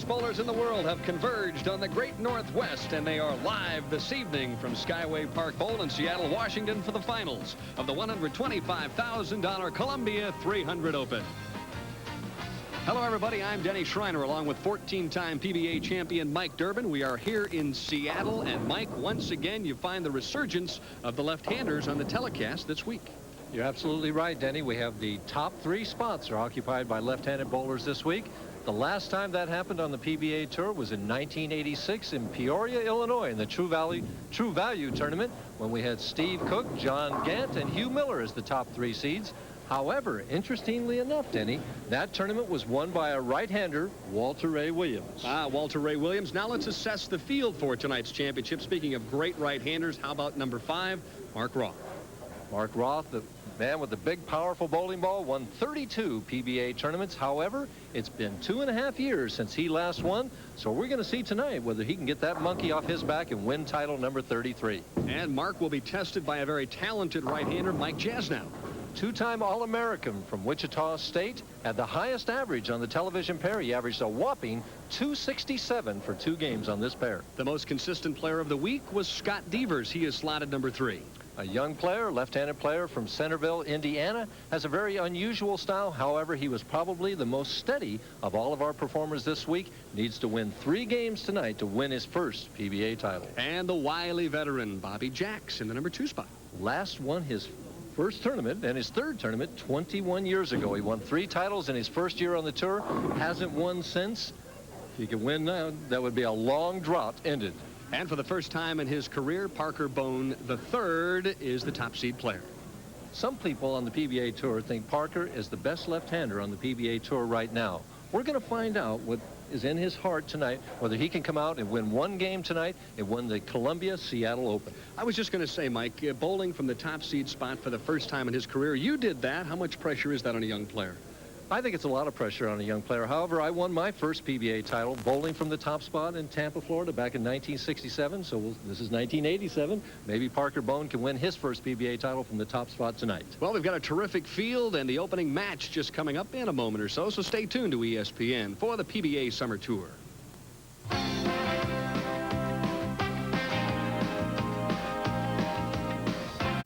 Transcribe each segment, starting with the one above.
best bowlers in the world have converged on the Great Northwest, and they are live this evening from Skyway Park Bowl in Seattle, Washington for the finals of the $125,000 Columbia 300 Open. Hello, everybody. I'm Denny Schreiner, along with 14-time PBA champion Mike Durbin. We are here in Seattle, and Mike, once again, you find the resurgence of the left-handers on the telecast this week. You're absolutely right, Denny. We have the top 3 spots are occupied by left-handed bowlers this week. The last time that happened on the PBA Tour was in 1986 in Peoria, Illinois, in the True Value tournament, when we had Steve Cook, John Gant, and Hugh Miller as the top 3 seeds. However, interestingly enough, Denny, that tournament was won by a right-hander, Walter Ray Williams. Walter Ray Williams. Now let's assess the field for tonight's championship. Speaking of great right-handers, how about number 5, Mark Roth? Mark Roth, the man with the big, powerful bowling ball, won 32 PBA tournaments. However, it's been 2.5 years since he last won, so we're going to see tonight whether he can get that monkey off his back and win title number 33. And Mark will be tested by a very talented right-hander, Mike Jasnau. 2-time All-American from Wichita State, had the highest average on the television pair. He averaged a whopping 267 for 2 games on this pair. The most consistent player of the week was Scott Devers. He is slotted number 3. A young player, left-handed player from Centerville, Indiana, has a very unusual style. However, he was probably the most steady of all of our performers this week. Needs to win 3 games tonight to win his first PBA title. And the wily veteran, Bobby Jacks, in the number 2 spot. Last won his first tournament and his 3rd tournament 21 years ago. He won 3 titles in his first year on the tour. Hasn't won since. If he could win now, that would be a long drought ended. And for the first time in his career, Parker Bohn III is the top seed player. Some people on the PBA Tour think Parker is the best left-hander on the PBA Tour right now. We're going to find out what is in his heart tonight, whether he can come out and win 1 game tonight and win the Columbia Seattle Open. I was just going to say, Mike, bowling from the top seed spot for the first time in his career, you did that. How much pressure is that on a young player? I think it's a lot of pressure on a young player. However, I won my first PBA title bowling from the top spot in Tampa, Florida back in 1967. So this is 1987. Maybe Parker Bohn can win his first PBA title from the top spot tonight. Well, we've got a terrific field and the opening match just coming up in a moment or so. So stay tuned to ESPN for the PBA Summer Tour.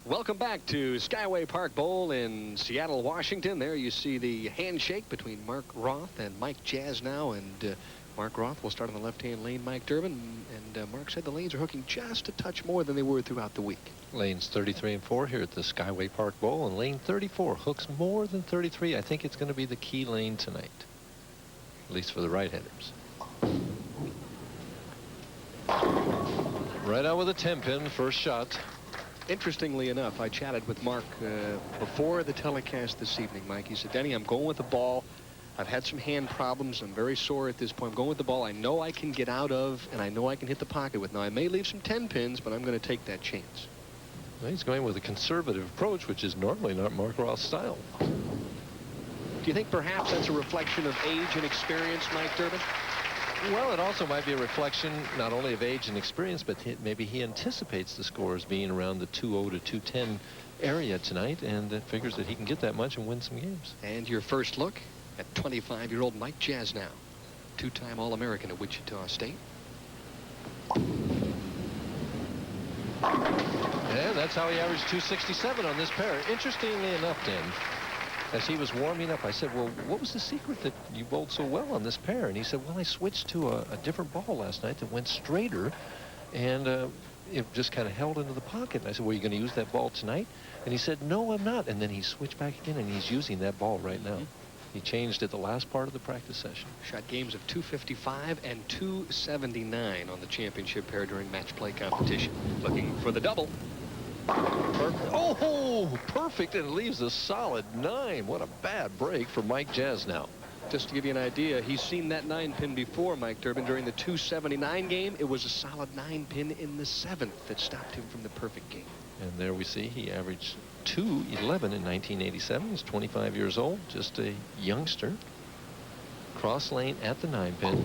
Welcome back to Skyway Park Bowl in Seattle, Washington. There you see the handshake between Mark Roth and Mike Jasnau. And Mark Roth will start on the left-hand lane, Mike Durbin. And Mark said the lanes are hooking just a touch more than they were throughout the week. Lanes 33 and 4 here at the Skyway Park Bowl. And lane 34 hooks more than 33. I think it's going to be the key lane tonight, at least for the right-handers. Right out with a 10-pin, first shot. Interestingly enough, I chatted with Mark before the telecast this evening, Mike. He said, Denny, I'm going with the ball. I've had some hand problems. I'm very sore at this point. I'm going with the ball I know I can get out of, and I know I can hit the pocket with. Now, I may leave some 10 pins, but I'm going to take that chance. Well, he's going with a conservative approach, which is normally not Mark Roth's style. Do you think perhaps that's a reflection of age and experience, Mike Durbin? Well, it also might be a reflection not only of age and experience, but maybe he anticipates the scores being around the 2-0 to 210 area tonight, and figures that he can get that much and win some games. And your first look at 25-year-old Mike Jasnau, 2-time All-American at Wichita State. And that's how he averaged 267 on this pair. Interestingly enough, Dan, as he was warming up, I said, well, what was the secret that you bowled so well on this pair? And he said, well, I switched to a different ball last night that went straighter, and it just kind of held into the pocket. And I said, well, are you going to use that ball tonight? And he said, no, I'm not. And then he switched back again, and he's using that ball right now. He changed at the last part of the practice session. Shot games of 255 and 279 on the championship pair during match play competition. Looking for the double. Perfect. Oh, perfect, and it leaves a solid 9. What a bad break for Mike Jasnau. Just to give you an idea, he's seen that 9-pin before, Mike Durbin, during the 279 game. It was a solid 9-pin in the 7th that stopped him from the perfect game. And there we see he averaged 211 in 1987. He's 25 years old, just a youngster. Cross lane at the 9-pin.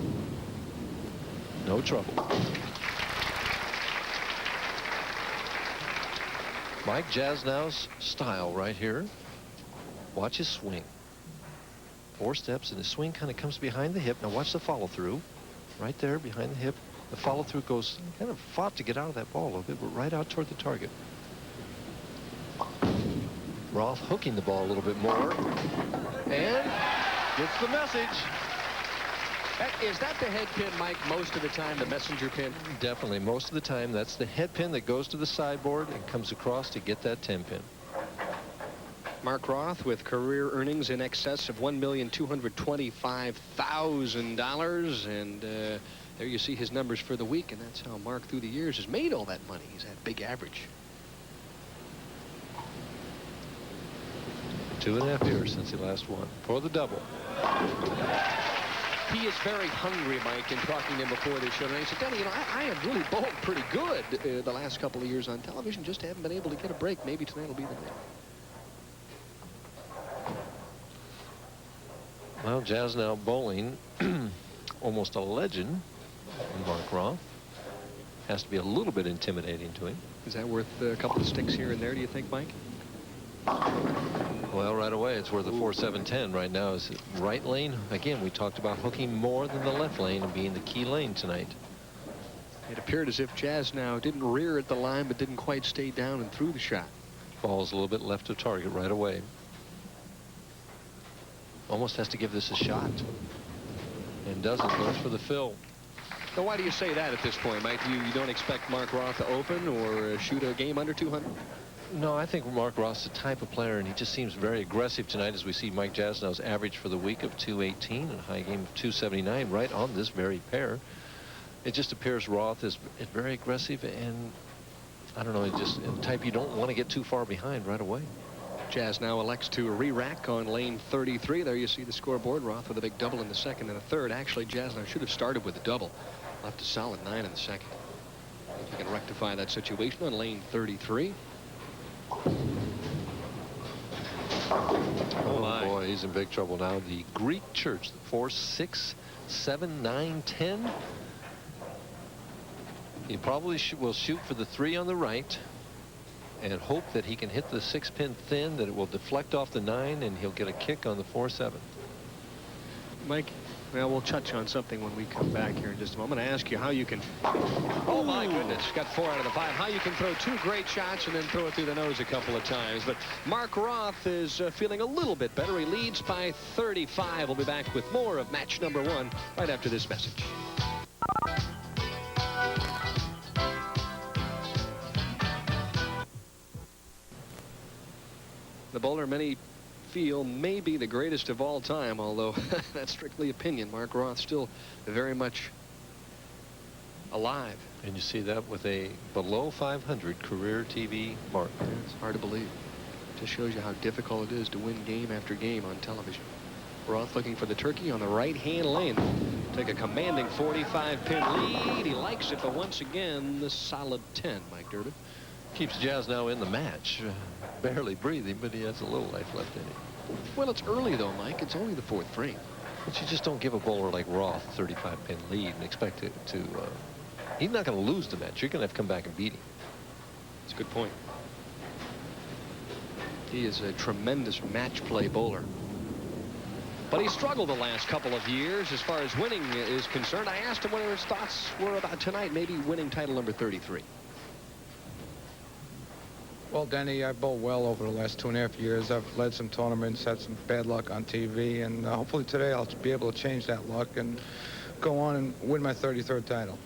No trouble. Mike Jasnau's style right here. Watch his swing. 4 steps, and his swing kind of comes behind the hip. Now watch the follow through. right there behind the hip. The follow-through goes, kind of fought to get out of that ball a little bit, but right out toward the target. Roth hooking the ball a little bit more and gets the message. Is that the head pin, Mike, most of the time, the messenger pin? Definitely. Most of the time, that's the head pin that goes to the sideboard and comes across to get that 10 pin. Mark Roth with career earnings in excess of $1,225,000. And there you see his numbers for the week. And that's how Mark, through the years, has made all that money. He's had big average. 2.5 years since he last won for the double. He is very hungry, Mike, in talking to him before this show. And he said, Denny, you know, I have really bowled pretty good the last couple of years on television. Just haven't been able to get a break. Maybe tonight will be the night. Well, Jasnau bowling, almost a legend, Mark Roth. Has to be a little bit intimidating to him. Is that worth a couple of sticks here and there, do you think, Mike? Well, right away, it's worth a 4-7-10 right now. Is it right lane? Again, we talked about hooking more than the left lane and being the key lane tonight. It appeared as if Jasnau didn't rear at the line, but didn't quite stay down and threw the shot. Ball's a little bit left of target right away. Almost has to give this a shot. And doesn't. Goes for the fill. Now, why do you say that at this point, Mike? You don't expect Mark Roth to open or shoot a game under 200? No, I think Mark Roth's the type of player, and he just seems very aggressive tonight as we see Mike Jasnau's average for the week of 218 and a high game of 279 right on this very pair. It just appears Roth is very aggressive, and I don't know, just the type you don't want to get too far behind right away. Jasnau elects to re-rack on lane 33. There you see the scoreboard. Roth with a big double in the second and a third. Actually, Jasnau should have started with a double. Left a solid 9 in the second. If you can rectify that situation on lane 33. Oh boy, he's in big trouble now. The Greek Church, 4, 6, 7, 9, 10. He probably will shoot for the 3 on the right and hope that he can hit the 6-pin thin, that it will deflect off the 9, and he'll get a kick on the 4-7. Mike, well, we'll touch on something when we come back here in just a moment. I'm going to ask you how you can... Oh, my goodness. Got 4 out of the 5. How you can throw 2 great shots and then throw it through the nose a couple of times. But Mark Roth is feeling a little bit better. He leads by 35. We'll be back with more of match number 1 right after this message. The bowler many feel may be the greatest of all time, although that's strictly opinion. Mark Roth still very much alive. And you see that with a below 500 career TV mark. It's hard to believe. Just shows you how difficult it is to win game after game on television. Roth looking for the turkey on the right-hand lane. Take a commanding 45-pin lead. He likes it, but once again, the solid 10, Mike Durbin. Keeps Jasnau in the match. Barely breathing, but he has a little life left in him. Well, it's early, though, Mike. It's only the 4th frame. But you just don't give a bowler like Roth 35-pin lead and expect it to... he's not going to lose the match. You're going to have to come back and beat him. That's a good point. He is a tremendous match play bowler. But he struggled the last couple of years as far as winning is concerned. I asked him what his thoughts were about tonight, maybe winning title number 33. Well, Denny, I've bowled well over the last 2.5 years. I've led some tournaments, had some bad luck on TV, and hopefully today I'll be able to change that luck and go on and win my 33rd title.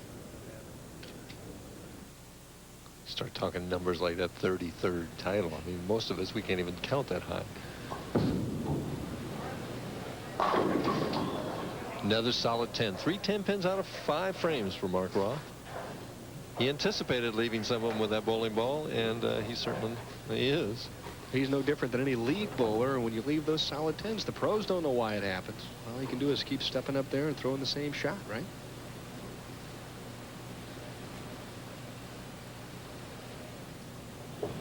Start talking numbers like that 33rd title. I mean, most of us, we can't even count that high. Another solid 10. 3 10-pins out of 5 frames for Mark Roth. He anticipated leaving someone with that bowling ball, and he certainly is. He's no different than any league bowler. When you leave those solid 10s, the pros don't know why it happens. All he can do is keep stepping up there and throwing the same shot, right?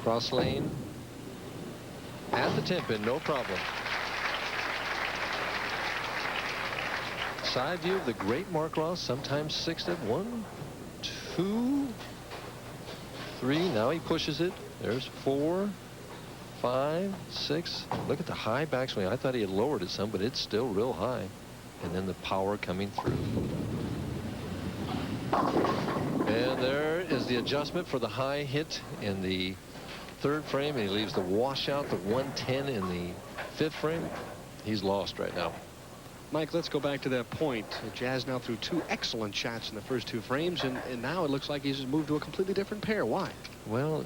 Cross lane. At the 10-pin, no problem. Side view of the great Mark Roth, sometimes 6 at 1. 2, 3. Now he pushes it. There's 4, 5, 6. Look at the high backswing. I thought he had lowered it some, but it's still real high. And then the power coming through. And there is the adjustment for the high hit in the 3rd frame. And he leaves the washout, the 110 in the 5th frame. He's lost right now. Mike, let's go back to that point. Jasnau threw 2 excellent shots in the first 2 frames, and now it looks like he's moved to a completely different pair. Why? Well,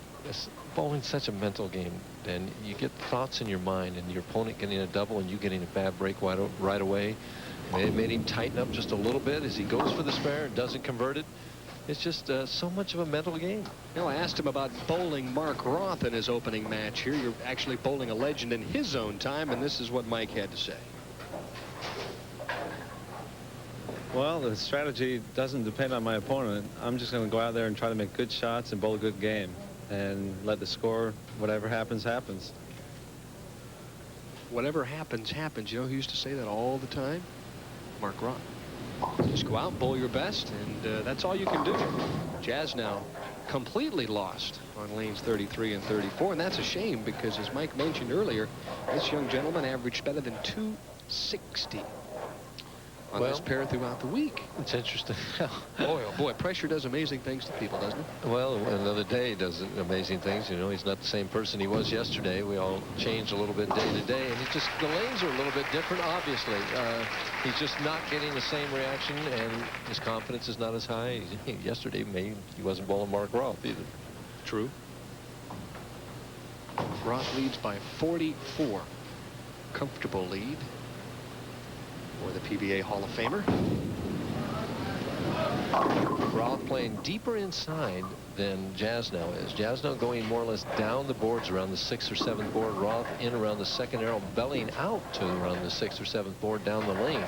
bowling's such a mental game, and you get thoughts in your mind, and your opponent getting a double and you getting a bad break right away. It made him tighten up just a little bit as he goes for the spare and doesn't convert it. It's just so much of a mental game. You know, I asked him about bowling Mark Roth in his opening match here. You're actually bowling a legend in his own time, and this is what Mike had to say. Well, the strategy doesn't depend on my opponent. I'm just going to go out there and try to make good shots and bowl a good game and let the score, whatever happens, happens. Whatever happens, happens. You know who used to say that all the time? Mark Roth. Just go out and bowl your best, and that's all you can do. Jasnau completely lost on lanes 33 and 34, and that's a shame because, as Mike mentioned earlier, this young gentleman averaged better than 260 on this pair throughout the week. It's interesting. Boy, oh boy, pressure does amazing things to people, doesn't it? Well, another day does amazing things. You know, he's not the same person he was yesterday. We all change a little bit day to day, and the lanes are a little bit different, obviously. He's just not getting the same reaction, and his confidence is not as high. Yesterday, he wasn't bowling Mark Roth either. True. Roth leads by 44. Comfortable lead for the PBA Hall of Famer. Roth playing deeper inside than Jasnau is. Jasnau going more or less down the boards around the 6th or 7th board. Roth in around the 2nd arrow, bellying out to around the 6th or 7th board down the lane.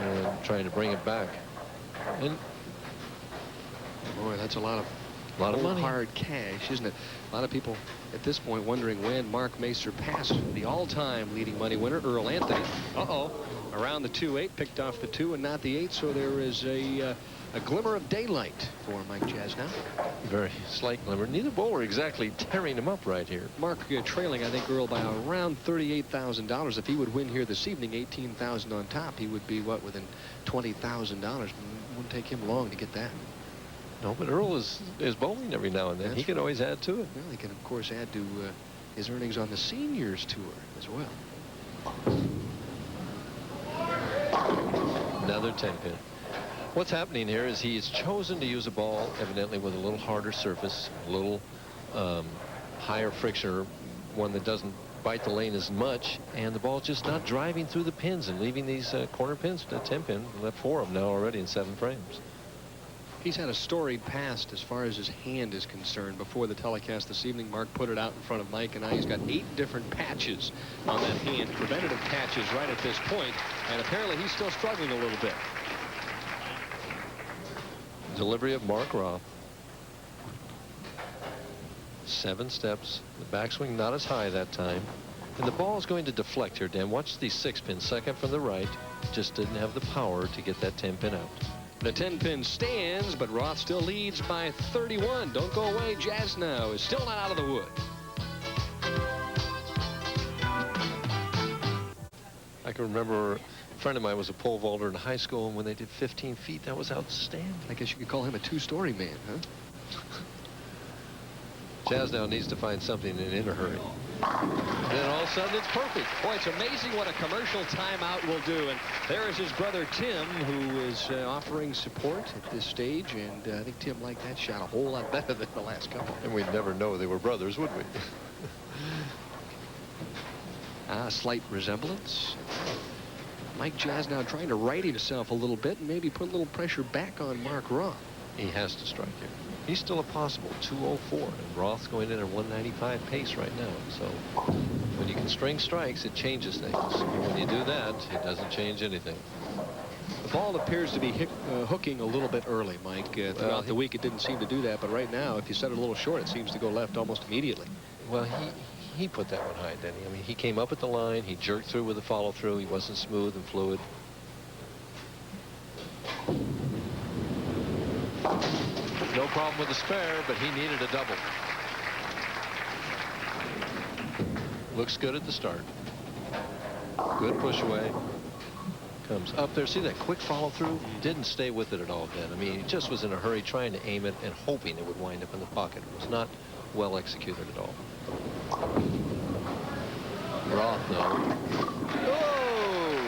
And trying to bring it back. And boy, that's a lot of money. Hard cash, isn't it? A lot of people at this point wondering when Mark may surpass the all-time leading money winner, Earl Anthony. Around the 2-8, picked off the 2 and not the 8, so there is a glimmer of daylight for Mike Jasnau. Very slight glimmer. Neither bowler exactly tearing him up right here. Mark trailing, I think, Earl by around $38,000. If he would win here this evening, $18,000 on top, he would be, what, within $20,000. Wouldn't take him long to get that. No, but Earl is bowling every now and then. He can always add to it. Well, he can, of course, add to his earnings on the seniors tour as well. Another 10-pin. What's happening here is he's chosen to use a ball evidently with a little harder surface, a little higher friction, one that doesn't bite the lane as much, and the ball's just not driving through the pins and leaving these corner pins. The 10-pin left 4 of them now already in 7 frames. He's had a storied past as far as his hand is concerned. Before the telecast this evening, Mark put it out in front of Mike, and now he's got 8 different patches on that hand, preventative patches right at this point, and apparently he's still struggling a little bit. Delivery of Mark Roth. 7 steps. The backswing not as high that time. And the ball is going to deflect here, Dan. Watch the 6-pin, second from the right. Just didn't have the power to get that 10-pin out. The 10-pin stands, but Roth still leads by 31. Don't go away. Jasnau is still not out of the wood. I can remember a friend of mine was a pole vaulter in high school, and when they did 15 feet, that was outstanding. I guess you could call him a 2-story man, huh? Jasnau needs to find something in a hurry. And then all of a sudden, it's perfect. Boy, it's amazing what a commercial timeout will do. And there is his brother, Tim, who is offering support at this stage. And I think Tim liked that shot a whole lot better than the last couple. And we'd never know they were brothers, would we? Slight resemblance. Mike Jasnau trying to right himself a little bit and maybe put a little pressure back on Mark Roth. He has to strike here. He's still a possible 204, and Roth's going in at 195 pace right now. So when you can string strikes, it changes things. When you do that, it doesn't change anything. The ball appears to be hooking a little bit early, Mike. Throughout the week, it didn't seem to do that, but right now, if you set it a little short, it seems to go left almost immediately. Well, he put that one high, didn't he? I mean, he came up at the line, he jerked through with a follow-through. He wasn't smooth and fluid. No problem with the spare, but he needed a double. Looks good at the start. Good push away. comes up there. See that quick follow through? Didn't stay with it at all, Ben. I mean, he just was in a hurry trying to aim it and hoping it would wind up in the pocket. It was not well executed at all. Roth, though. Oh!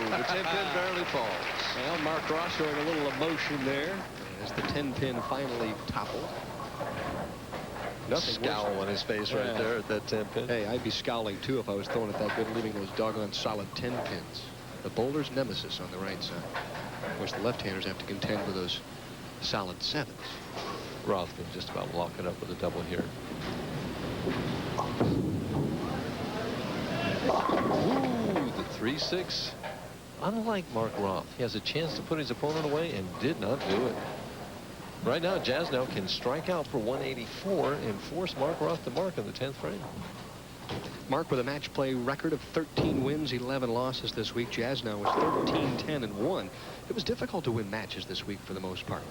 The 10-pin barely falls. Well, Mark Roth showing a little emotion there as the 10-pin finally toppled. Nothing scowl worse. on his face right there at that 10-pin. Hey, I'd be scowling too if I was throwing it that good, leaving those doggone solid 10 pins. The bowler's nemesis on the right side. Of course, the left-handers have to contend with those solid 7s. Roth can just about lock it up with a double here. Ooh, the 3-6. Unlike Mark Roth, he has a chance to put his opponent away and did not do it. Right now, Jasnau can strike out for 184 and force Mark Roth to mark in the 10th frame. Mark with a match play record of 13 wins, 11 losses this week. Jasnau was 13-10-1. It was difficult to win matches this week for the most part.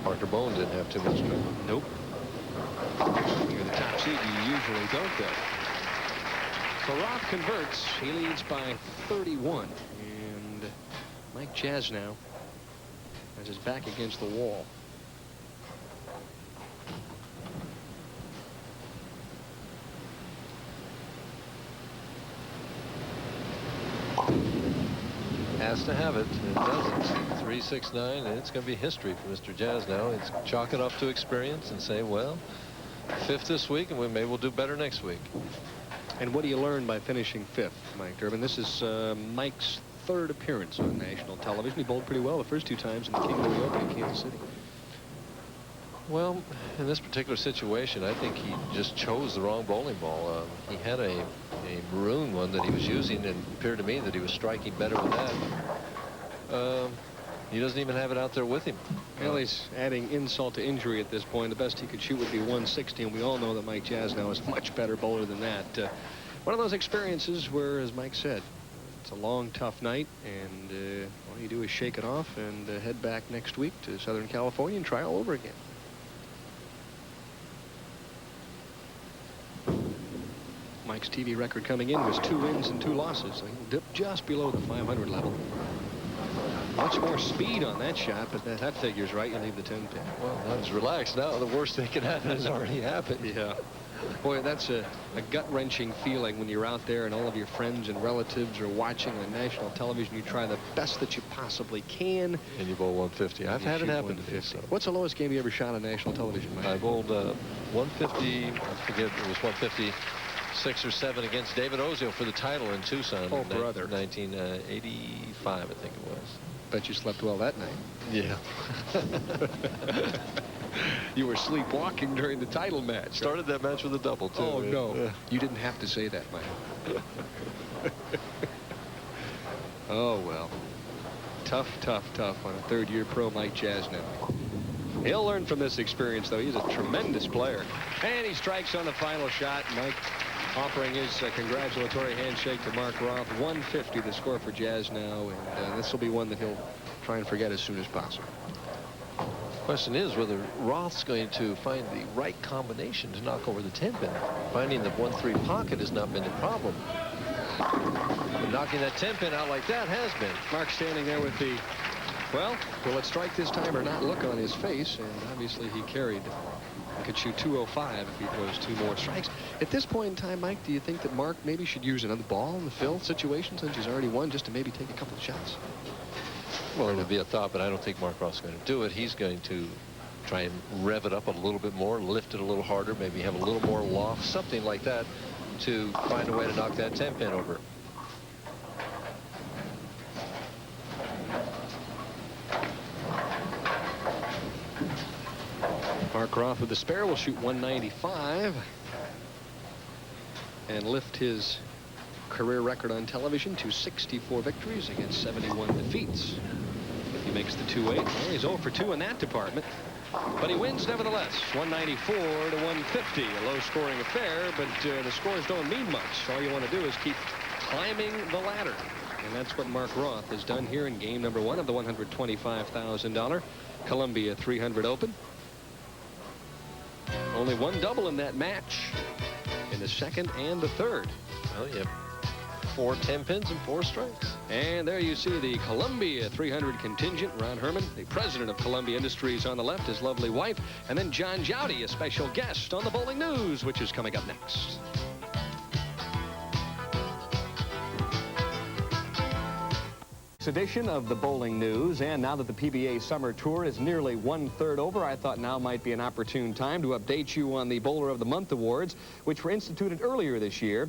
Parker Bohn didn't have too much trouble. Nope. You're the top seed, you usually don't go. So Roth converts. He leads by 31. And Mike Jasnau has his back against the wall. Has to have it, and it doesn't. 3-6-9, and it's going to be history for Mr. Jasnau. It's chalk it up to experience and say, well, 5th this week, and maybe we'll do better next week. And what do you learn by finishing 5th, Mike Durbin? This is Mike's 3rd appearance on national television. He bowled pretty well the first 2 times in the King Louis Open in Kansas City. Well, in this particular situation, I think he just chose the wrong bowling ball. He had a maroon one that he was using, and it appeared to me that he was striking better with that. He doesn't even have it out there with him. Well, he's adding insult to injury at this point. The best he could shoot would be 160, and we all know that Mike Jasnau is a much better bowler than that. One of those experiences where, as Mike said, it's a long, tough night, and all you do is shake it off and head back next week to Southern California and try all over again. Mike's TV record coming in was 2 wins and 2 losses, so he'll dip just below the 500 level. Much more speed on that shot, but that figure's right. You leave the 10-pin. Well, I was relaxed now. The worst thing can happen has already happened. Yeah. Boy, that's a gut-wrenching feeling when you're out there and all of your friends and relatives are watching on national television. You try the best that you possibly can. And you bowl 150. I've had it happen to me. So. What's the lowest game you ever shot on national television, Mike? I bowled 150, I forget, it was 156 or 7 against David Ozio for the title in Tucson. Oh, brother. 1985, I think it was. Bet you slept well that night. Yeah. You were sleepwalking during the title match. Started that match with a double, too. Oh, no. You didn't have to say that, Mike. Oh, well. Tough, tough, tough on a 3rd-year pro, Mike Jasnau. He'll learn from this experience, though. He's a tremendous player. And he strikes on the final shot. Mike offering his congratulatory handshake to Mark Roth. 150 the score for Jasnau, and this will be one that he'll try and forget as soon as possible. Question is whether Roth's going to find the right combination to knock over the 10-pin. Finding the 1-3 pocket has not been the problem. But knocking that 10-pin out like that has been. Mark standing there with the, well, will it strike this time or not look on his face, and obviously he carried. He could shoot 205 if he throws 2 more strikes. At this point in time, Mike, do you think that Mark maybe should use another ball in the fill situation since he's already won, just to maybe take a couple of shots? Well, it would be a thought, but I don't think Mark Roth's going to do it. He's going to try and rev it up a little bit more, lift it a little harder, maybe have a little more loft, something like that, to find a way to knock that 10-pin over. Mark Roth with the spare will shoot 195 and lift his career record on television to 64 victories against 71 defeats. If he makes the 2-8, well, he's 0 for 2 in that department. But he wins nevertheless, 194 to 150. A low-scoring affair, but the scores don't mean much. All you want to do is keep climbing the ladder. And that's what Mark Roth has done here in game number 1 of the $125,000 Columbia 300 Open. Only 1 double in that match in the 2nd and the 3rd. Well, you have 4 10-pins and 4 strikes. And there you see the Columbia 300 contingent. Ron Herman, the president of Columbia Industries on the left, his lovely wife. And then John Jowdy, a special guest on the Bowling News, which is coming up next. Edition of the Bowling News, and now that the PBA Summer Tour is nearly 1/3 over, I thought now might be an opportune time to update you on the Bowler of the Month Awards, which were instituted earlier this year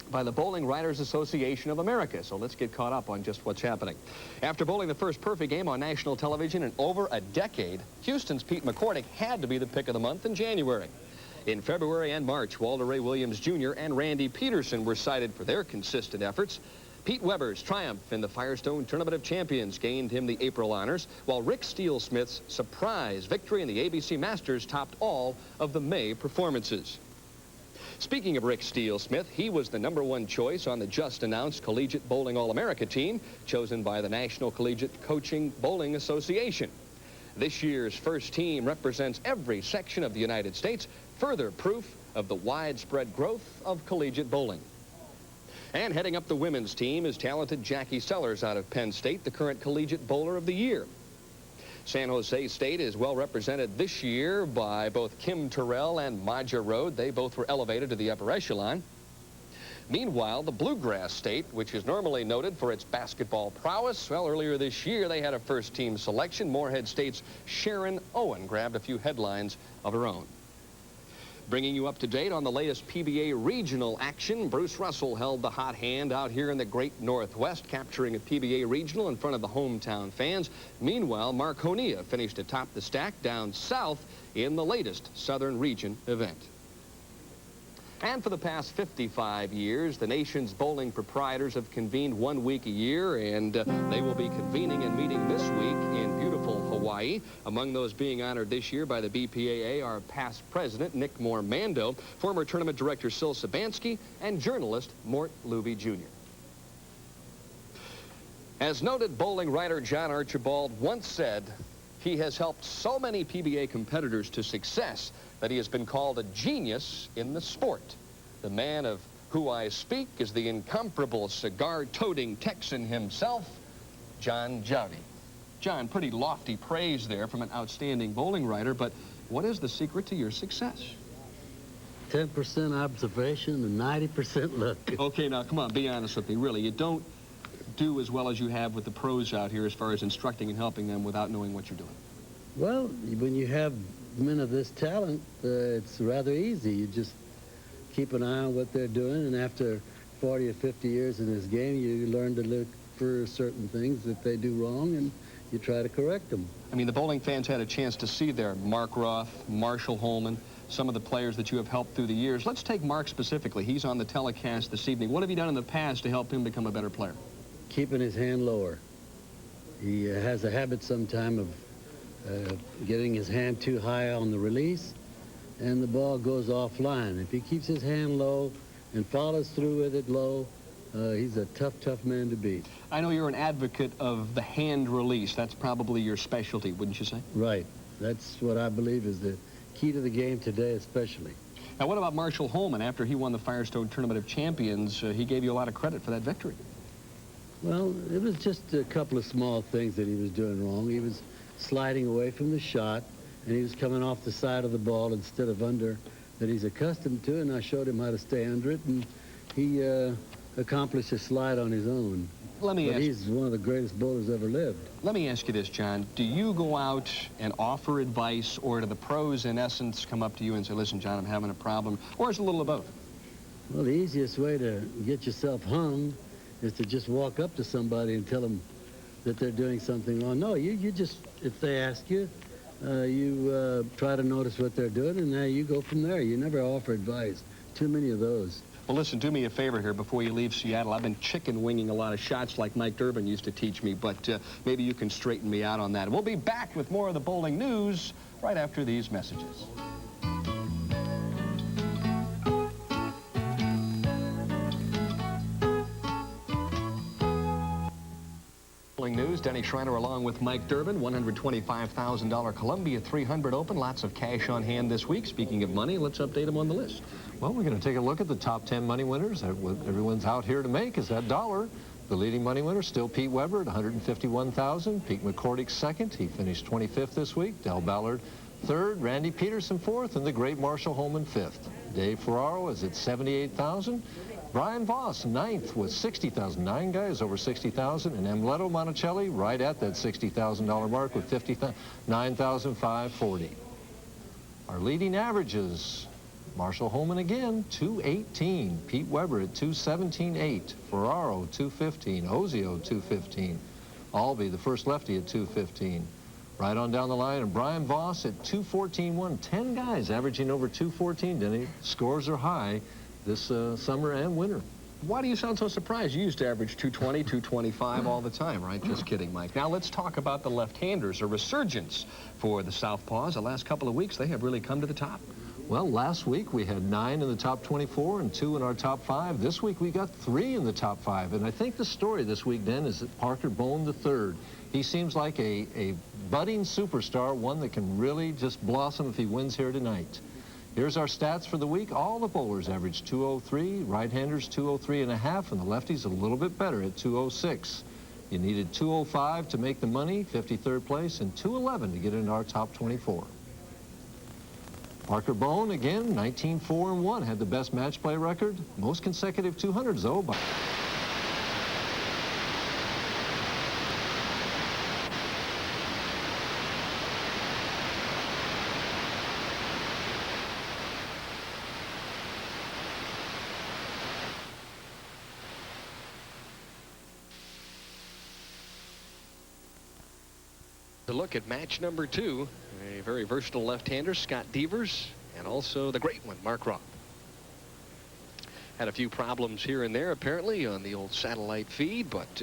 by the Bowling Writers Association of America. So let's get caught up on just what's happening. After bowling the first perfect game on national television in over a decade, Houston's Pete McCordick had to be the pick of the month in January. In February and March, Walter Ray Williams Jr. and Randy Peterson were cited for their consistent efforts. Pete Weber's triumph in the Firestone Tournament of Champions gained him the April honors, while Rick Steele-Smith's surprise victory in the ABC Masters topped all of the May performances. Speaking of Rick Steele-Smith, he was the #1 choice on the just-announced Collegiate Bowling All-America team, chosen by the National Collegiate Coaching Bowling Association. This year's first team represents every section of the United States, further proof of the widespread growth of collegiate bowling. And heading up the women's team is talented Jackie Sellers out of Penn State, the current Collegiate Bowler of the Year. San Jose State is well represented this year by both Kim Terrell and Maja Rode. They both were elevated to the upper echelon. Meanwhile, the Bluegrass State, which is normally noted for its basketball prowess, well, earlier this year they had a first-team selection. Morehead State's Sharon Owen grabbed a few headlines of her own. Bringing you up to date on the latest PBA regional action, Bruce Russell held the hot hand out here in the Great Northwest, capturing a PBA regional in front of the hometown fans. Meanwhile, Marconia finished atop the stack down south in the latest Southern Region event. And for the past 55 years, the nation's bowling proprietors have convened 1 week a year, and they will be convening and meeting this week in beautiful Hawaii. Among those being honored this year by the BPAA are past president Nick Mormando, former tournament director Sil Sabansky, and journalist Mort Luby Jr. As noted bowling writer John Archibald once said, he has helped so many PBA competitors to success that he has been called a genius in the sport. The man of who I speak is the incomparable cigar-toting Texan himself, John Jowdy. John, pretty lofty praise there from an outstanding bowling writer, but what is the secret to your success? 10% observation and 90% luck. Okay, now come on, be honest with me, really. You don't do as well as you have with the pros out here as far as instructing and helping them without knowing what you're doing. Well, when you have men of this talent, it's rather easy. You just keep an eye on what they're doing, and after 40 or 50 years in this game, you learn to look for certain things that they do wrong, and you try to correct them. I mean, the bowling fans had a chance to see there Mark Roth, Marshall Holman, some of the players that you have helped through the years. Let's take Mark specifically. He's on the telecast this evening. What have you done in the past to help him become a better player? Keeping his hand lower. He has a habit sometime of getting his hand too high on the release, and the ball goes offline. If he keeps his hand low and follows through with it low, he's a tough, tough man to beat. I know you're an advocate of the hand release. That's probably your specialty, wouldn't you say? Right. That's what I believe is the key to the game today, especially. Now, what about Marshall Holman? After he won the Firestone Tournament of Champions, he gave you a lot of credit for that victory. Well, it was just a couple of small things that he was doing wrong. He was sliding away from the shot, and he was coming off the side of the ball instead of under that he's accustomed to, and I showed him how to stay under it, and he accomplished a slide on his own. He's one of the greatest bowlers ever lived. Let me ask you this, John. Do you go out and offer advice, or do the pros, in essence, come up to you and say, listen, John, I'm having a problem, or is it a little of both? Well, the easiest way to get yourself hung is to just walk up to somebody and tell them that they're doing something wrong. No, you just, if they ask you, you try to notice what they're doing, and now you go from there. You never offer advice. Too many of those. Well, listen, do me a favor here before you leave Seattle. I've been chicken winging a lot of shots like Mike Durbin used to teach me, but maybe you can straighten me out on that. We'll be back with more of the bowling news right after these messages. News. Denny Schreiner along with Mike Durbin. $125,000 Columbia 300 Open. Lots of cash on hand this week. Speaking of money, let's update them on the list. Well, we're going to take a look at the top 10 money winners. What everyone's out here to make is that dollar. The leading money winner still Pete Weber at $151,000. Pete McCordick second. He finished 25th this week. Del Ballard third. Randy Peterson fourth. And the great Marshall Holman fifth. Dave Ferraro is at $78,000. Brian Voss ninth with $60,000. 9 guys over $60,000. And Emleto Monticelli right at that $60,000 mark with $59,540. Our leading averages. Marshall Holman again, 218. Pete Weber at 217.8. Ferraro, 215. Ozio, 215. Albee, the first lefty, at 215. Right on down the line, and Brian Voss at 214.1. 10 guys averaging over 214. Denny, scores are high this summer and winter. Why do you sound so surprised? You used to average 220, 225 all the time, right? Just kidding, Mike. Now let's talk about the left-handers, a resurgence for the Southpaws. The last couple of weeks, they have really come to the top. Well, last week we had 9 in the top 24 and 2 in our top 5. This week we got 3 in the top 5. And I think the story this week, Dan, is that Parker Bohn III. He seems like a budding superstar, one that can really just blossom if he wins here tonight. Here's our stats for the week. All the bowlers averaged 203, right-handers 203.5, and the lefties a little bit better at 206. You needed 205 to make the money, 53rd place, and 211 to get into our top 24. Parker Bohn, again, 19-4-1, had the best match play record. Most consecutive 200s, though. To look at match number 2, a very versatile left-hander, Scott Devers, and also the great one, Mark Roth. Had a few problems here and there, apparently, on the old satellite feed, but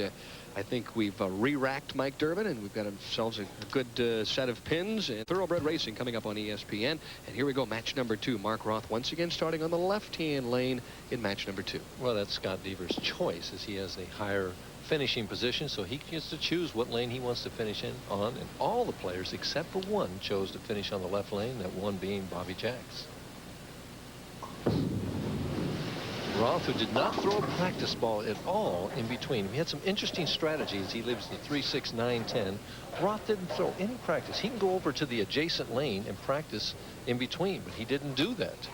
I think we've re-racked Mike Durbin, and we've got ourselves a good set of pins. And Thoroughbred Racing coming up on ESPN. And here we go, match number 2. Mark Roth once again starting on the left-hand lane in match number 2. Well, that's Scott Devers' choice, as he has a higher finishing position, so he gets to choose what lane he wants to finish in on, and all the players except for one chose to finish on the left lane, that one being Bobby Jacks. Roth, who did not throw a practice ball at all in between. He had some interesting strategies. He lives the 3, 6, 9, 10. Roth didn't throw any practice. He can go over to the adjacent lane and practice in between, but he didn't do that.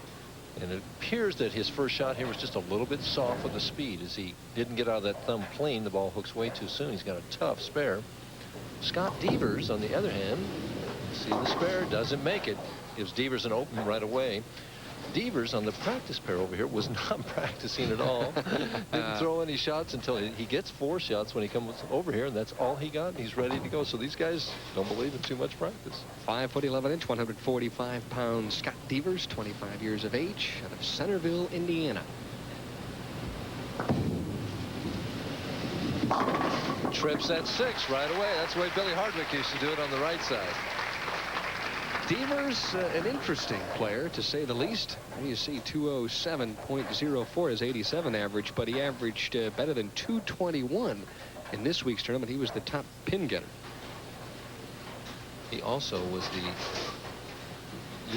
And it appears that his first shot here was just a little bit soft with the speed, as he didn't get out of that thumb clean. The ball hooks way too soon. He's got a tough spare. Scott Devers, on the other hand, see the spare, doesn't make it. Gives Devers an open right away. Devers on the practice pair over here was not practicing at all. Didn't throw any shots until he gets 4 shots when he comes over here, and that's all he got. He's ready to go. So these guys don't believe in too much practice. 5 foot 11 inch, 145 pounds. Scott Devers, 25 years of age, out of Centerville, Indiana. Trips at 6 right away. That's the way Billy Hardwick used to do it on the right side. Devers, an interesting player, to say the least. You see 207.04 is 87 average, but he averaged better than 221 in this week's tournament. He was the top pin getter. He also was the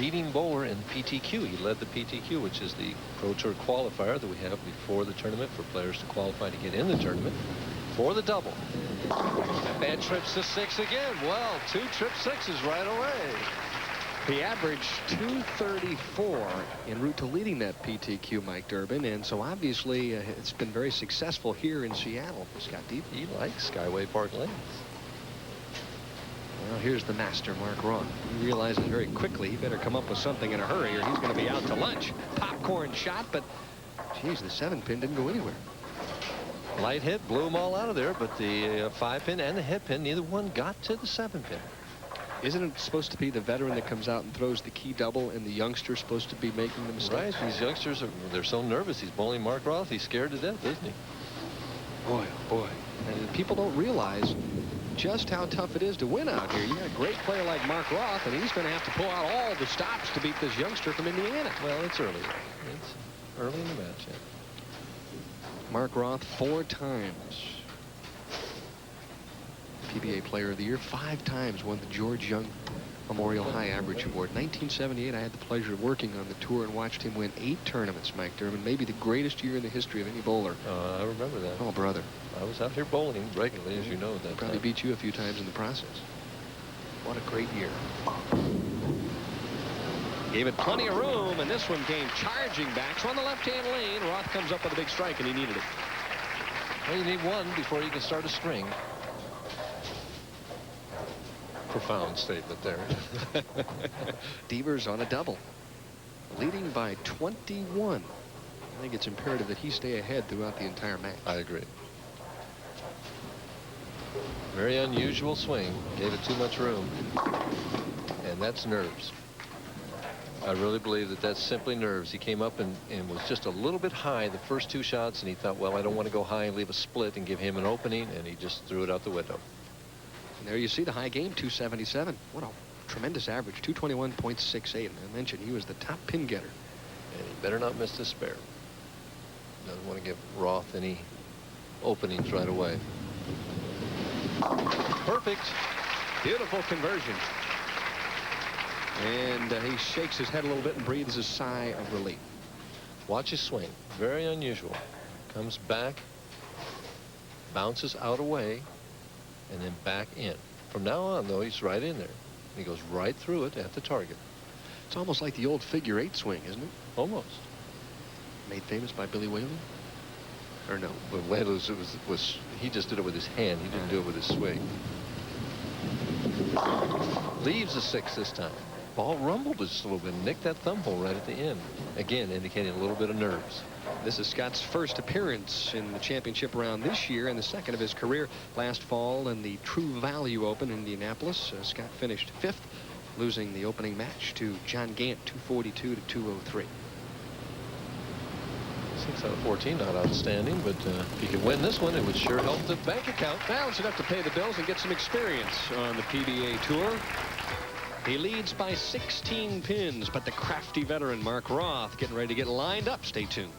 leading bowler in PTQ. He led the PTQ, which is the Pro Tour qualifier that we have before the tournament for players to qualify to get in the tournament for the double. And trips to 6 again. Well, 2 trip 6s right away. He averaged 234 en route to leading that PTQ, Mike Durbin, and so obviously it's been very successful here in Seattle for Scott Devers. He likes Skyway Park lanes. Well, here's the master, Mark Roth. He realizes very quickly he better come up with something in a hurry or he's going to be out to lunch. Popcorn shot, but geez, the 7-pin didn't go anywhere. Light hit, blew them all out of there, but the 5-pin and the head pin, neither one got to the 7-pin. Isn't it supposed to be the veteran that comes out and throws the key double and the youngster supposed to be making the mistake? Right, these youngsters, they're so nervous. He's bowling Mark Roth. He's scared to death, isn't he? Boy, oh boy. And people don't realize just how tough it is to win out here. You got a great player like Mark Roth, and he's going to have to pull out all the stops to beat this youngster from Indiana. Well, it's early. It's early in the match yet. Mark Roth 4 times PBA Player of the Year, 5 times won the George Young Memorial High Average Award. 1978, I had the pleasure of working on the tour and watched him win 8 tournaments, Mike Durbin. Maybe the greatest year in the history of any bowler. I remember that. Oh, brother. I was out here bowling regularly, as you know. That Probably beat you a few times in the process. What a great year. Gave it plenty of room, and this one came charging back. So on the left-hand lane, Roth comes up with a big strike, and he needed it. Well, you need one before you can start a string. Profound statement there. Devers on a double, leading by 21. I think it's imperative that he stay ahead throughout the entire match. I agree. Very unusual swing. Gave it too much room. And that's nerves. I really believe that that's simply nerves. He came up and was just a little bit high the first 2 shots, and he thought, well, I don't want to go high and leave a split and give him an opening, and he just threw it out the window. And there you see the high game, 277. What a tremendous average, 221.68. And I mentioned he was the top pin getter. And he better not miss this spare. Doesn't want to give Roth any openings right away. Perfect. Beautiful conversion. And he shakes his head a little bit and breathes a sigh of relief. Watch his swing. Very unusual. Comes back, bounces out away, and then back in. From now on, though, he's right in there. He goes right through it at the target. It's almost like the old figure 8 swing, isn't it? Almost. Made famous by Billy Whaley? Or no? With Whaley's, he just did it with his hand. He didn't do it with his swing. Leaves a 6 this time. Ball rumbled just a little bit, nicked that thumb hole right at the end. Again, indicating a little bit of nerves. This is Scott's first appearance in the championship round this year and the second of his career. Last fall in the True Value Open in Indianapolis, Scott finished 5th, losing the opening match to John Gant, 242 to 203. 6 out of 14, not outstanding, but if he could win this one, it would sure help the bank account. Well, it's enough to pay the bills and get some experience on the PBA Tour. He leads by 16 pins, but the crafty veteran Mark Roth getting ready to get lined up. Stay tuned.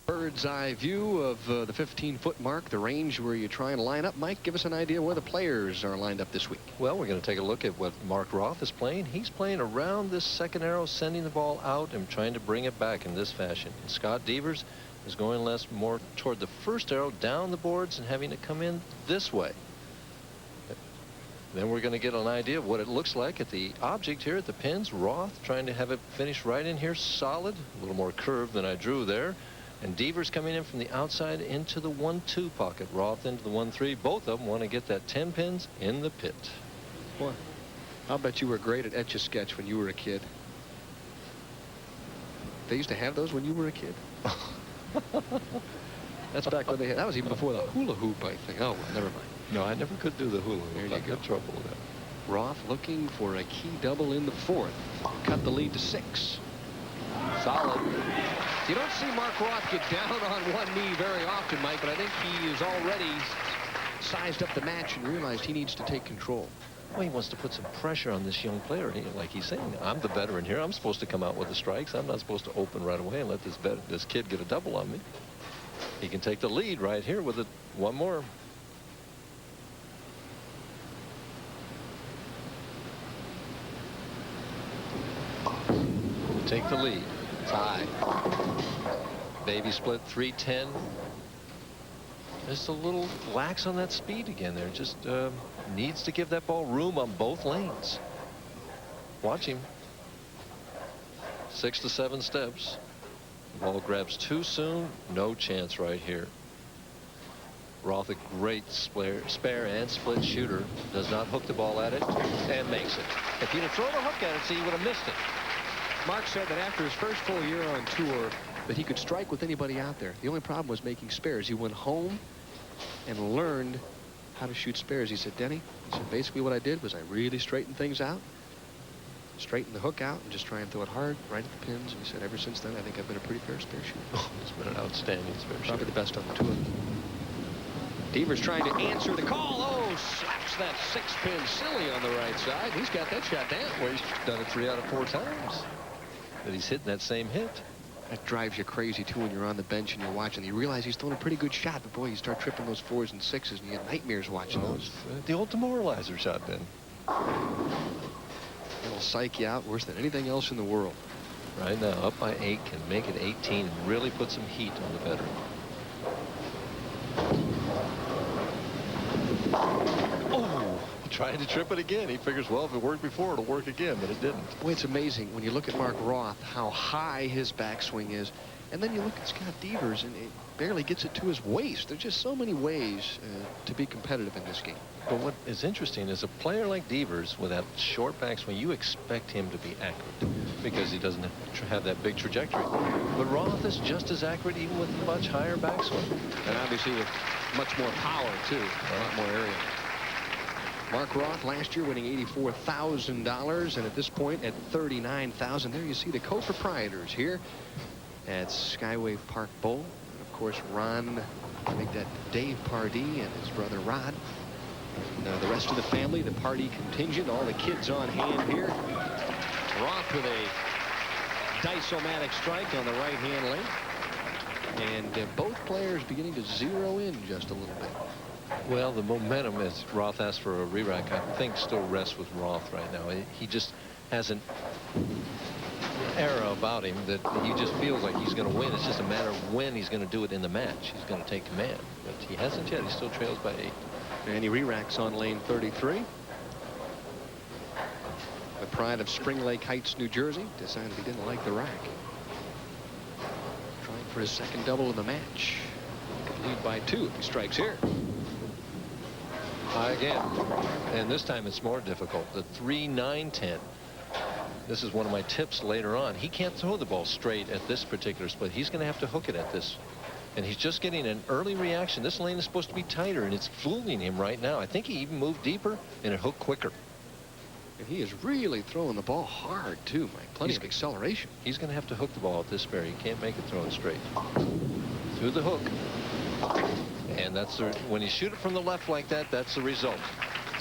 Bird's eye view of the 15-foot mark, the range where you try and line up. Mike, give us an idea where the players are lined up this week. Well, we're going to take a look at what Mark Roth is playing. He's playing around this second arrow, sending the ball out and trying to bring it back in this fashion. And Scott Devers is going more toward the first arrow, down the boards, and having it come in this way. Then we're going to get an idea of what it looks like at the object here at the pins. Roth trying to have it finish right in here, solid, a little more curved than I drew there. And Devers coming in from the outside into the 1-2 pocket. Roth into the 1-3. Both of them want to get that 10 pins in the pit. Boy, I'll bet you were great at Etch-a-Sketch when you were a kid. They used to have those when you were a kid. That's back when they had. That was even before the hula hoop, I think. Oh, well, never mind. No, I never could do the hula hoop. There you I go. got trouble with that. Roth looking for a key double in the 4th. Cut the lead to 6. Solid. You don't see Mark Roth get down on one knee very often, Mike, but I think he has already sized up the match and realized he needs to take control. Well, he wants to put some pressure on this young player. Like he's saying, I'm the veteran here. I'm supposed to come out with the strikes. I'm not supposed to open right away and let this kid get a double on me. He can take the lead right here with one more. Take the lead. Tie. Baby split 310. Just a little lax on that speed again there. Just needs to give that ball room on both lanes. Watch him. 6 to 7 steps. Ball grabs too soon. No chance right here. Roth, a great spare and split shooter. Does not hook the ball at it and makes it. If he'd have thrown a hook at it, see, he would have missed it. Mark said that after his first full year on tour that he could strike with anybody out there. The only problem was making spares. He went home and learned how to shoot spares. He said, Denny, basically what I did was I really straightened things out, straightened the hook out, and just try and throw it hard right at the pins. And he said, ever since then, I think I've been a pretty fair spare shooter. Oh, it's been an outstanding spare shooter. Probably the best on the tour. Devers trying to answer the call. Oh, slaps that 6-pin silly on the right side. He's got that shot down. Well, he's done it 3 out of 4 times that he's hitting that same hit. That drives you crazy, too, when you're on the bench and you're watching. You realize he's throwing a pretty good shot, but boy, you start tripping those 4s and 6s, and you get nightmares watching those. The old demoralizer shot, then. It'll psych you out worse than anything else in the world. Right now, up by 8, can make it 18 and really put some heat on the veteran. Oh, trying to trip it again. He figures, well, if it worked before, it'll work again, but it didn't. Boy, it's amazing when you look at Mark Roth, how high his backswing is. And then you look at Scott Devers, and it barely gets it to his waist. There's just so many ways to be competitive in this game. But what is interesting is a player like Devers with that short backswing, you expect him to be accurate because he doesn't have that big trajectory. But Roth is just as accurate even with a much higher backswing. And obviously with much more power, too. A lot more area. Mark Roth last year winning $84,000, and at this point at $39,000. There you see the co-proprietors here at Skyway Park Bowl. And of course, Ron, I think that Dave Pardee and his brother Rod. And the rest of the family, the Pardee contingent, all the kids on hand here. Roth with a dice-o-matic strike on the right-hand lane. And both players beginning to zero in just a little bit. Well, the momentum, as Roth asked for a re-rack, I think still rests with Roth right now. He just has an era about him that he just feels like he's going to win. It's just a matter of when he's going to do it in the match. He's going to take command. But he hasn't yet. He still trails by 8. And he re-racks on lane 33. The pride of Spring Lake Heights, New Jersey, decided he didn't like the rack. Trying for his second double of the match. Could lead by 2 if he strikes here. Again, and this time it's more difficult. The 3-9-10. This is one of my tips later on. He can't throw the ball straight at this particular split. He's going to have to hook it at this. And he's just getting an early reaction. This lane is supposed to be tighter, and it's fooling him right now. I think he even moved deeper, and it hooked quicker. And he is really throwing the ball hard, too, Mike. Plenty of acceleration. He's going to have to hook the ball at this spare. He can't make it throw it straight. Through the hook. And that's when you shoot it from the left like that, that's the result.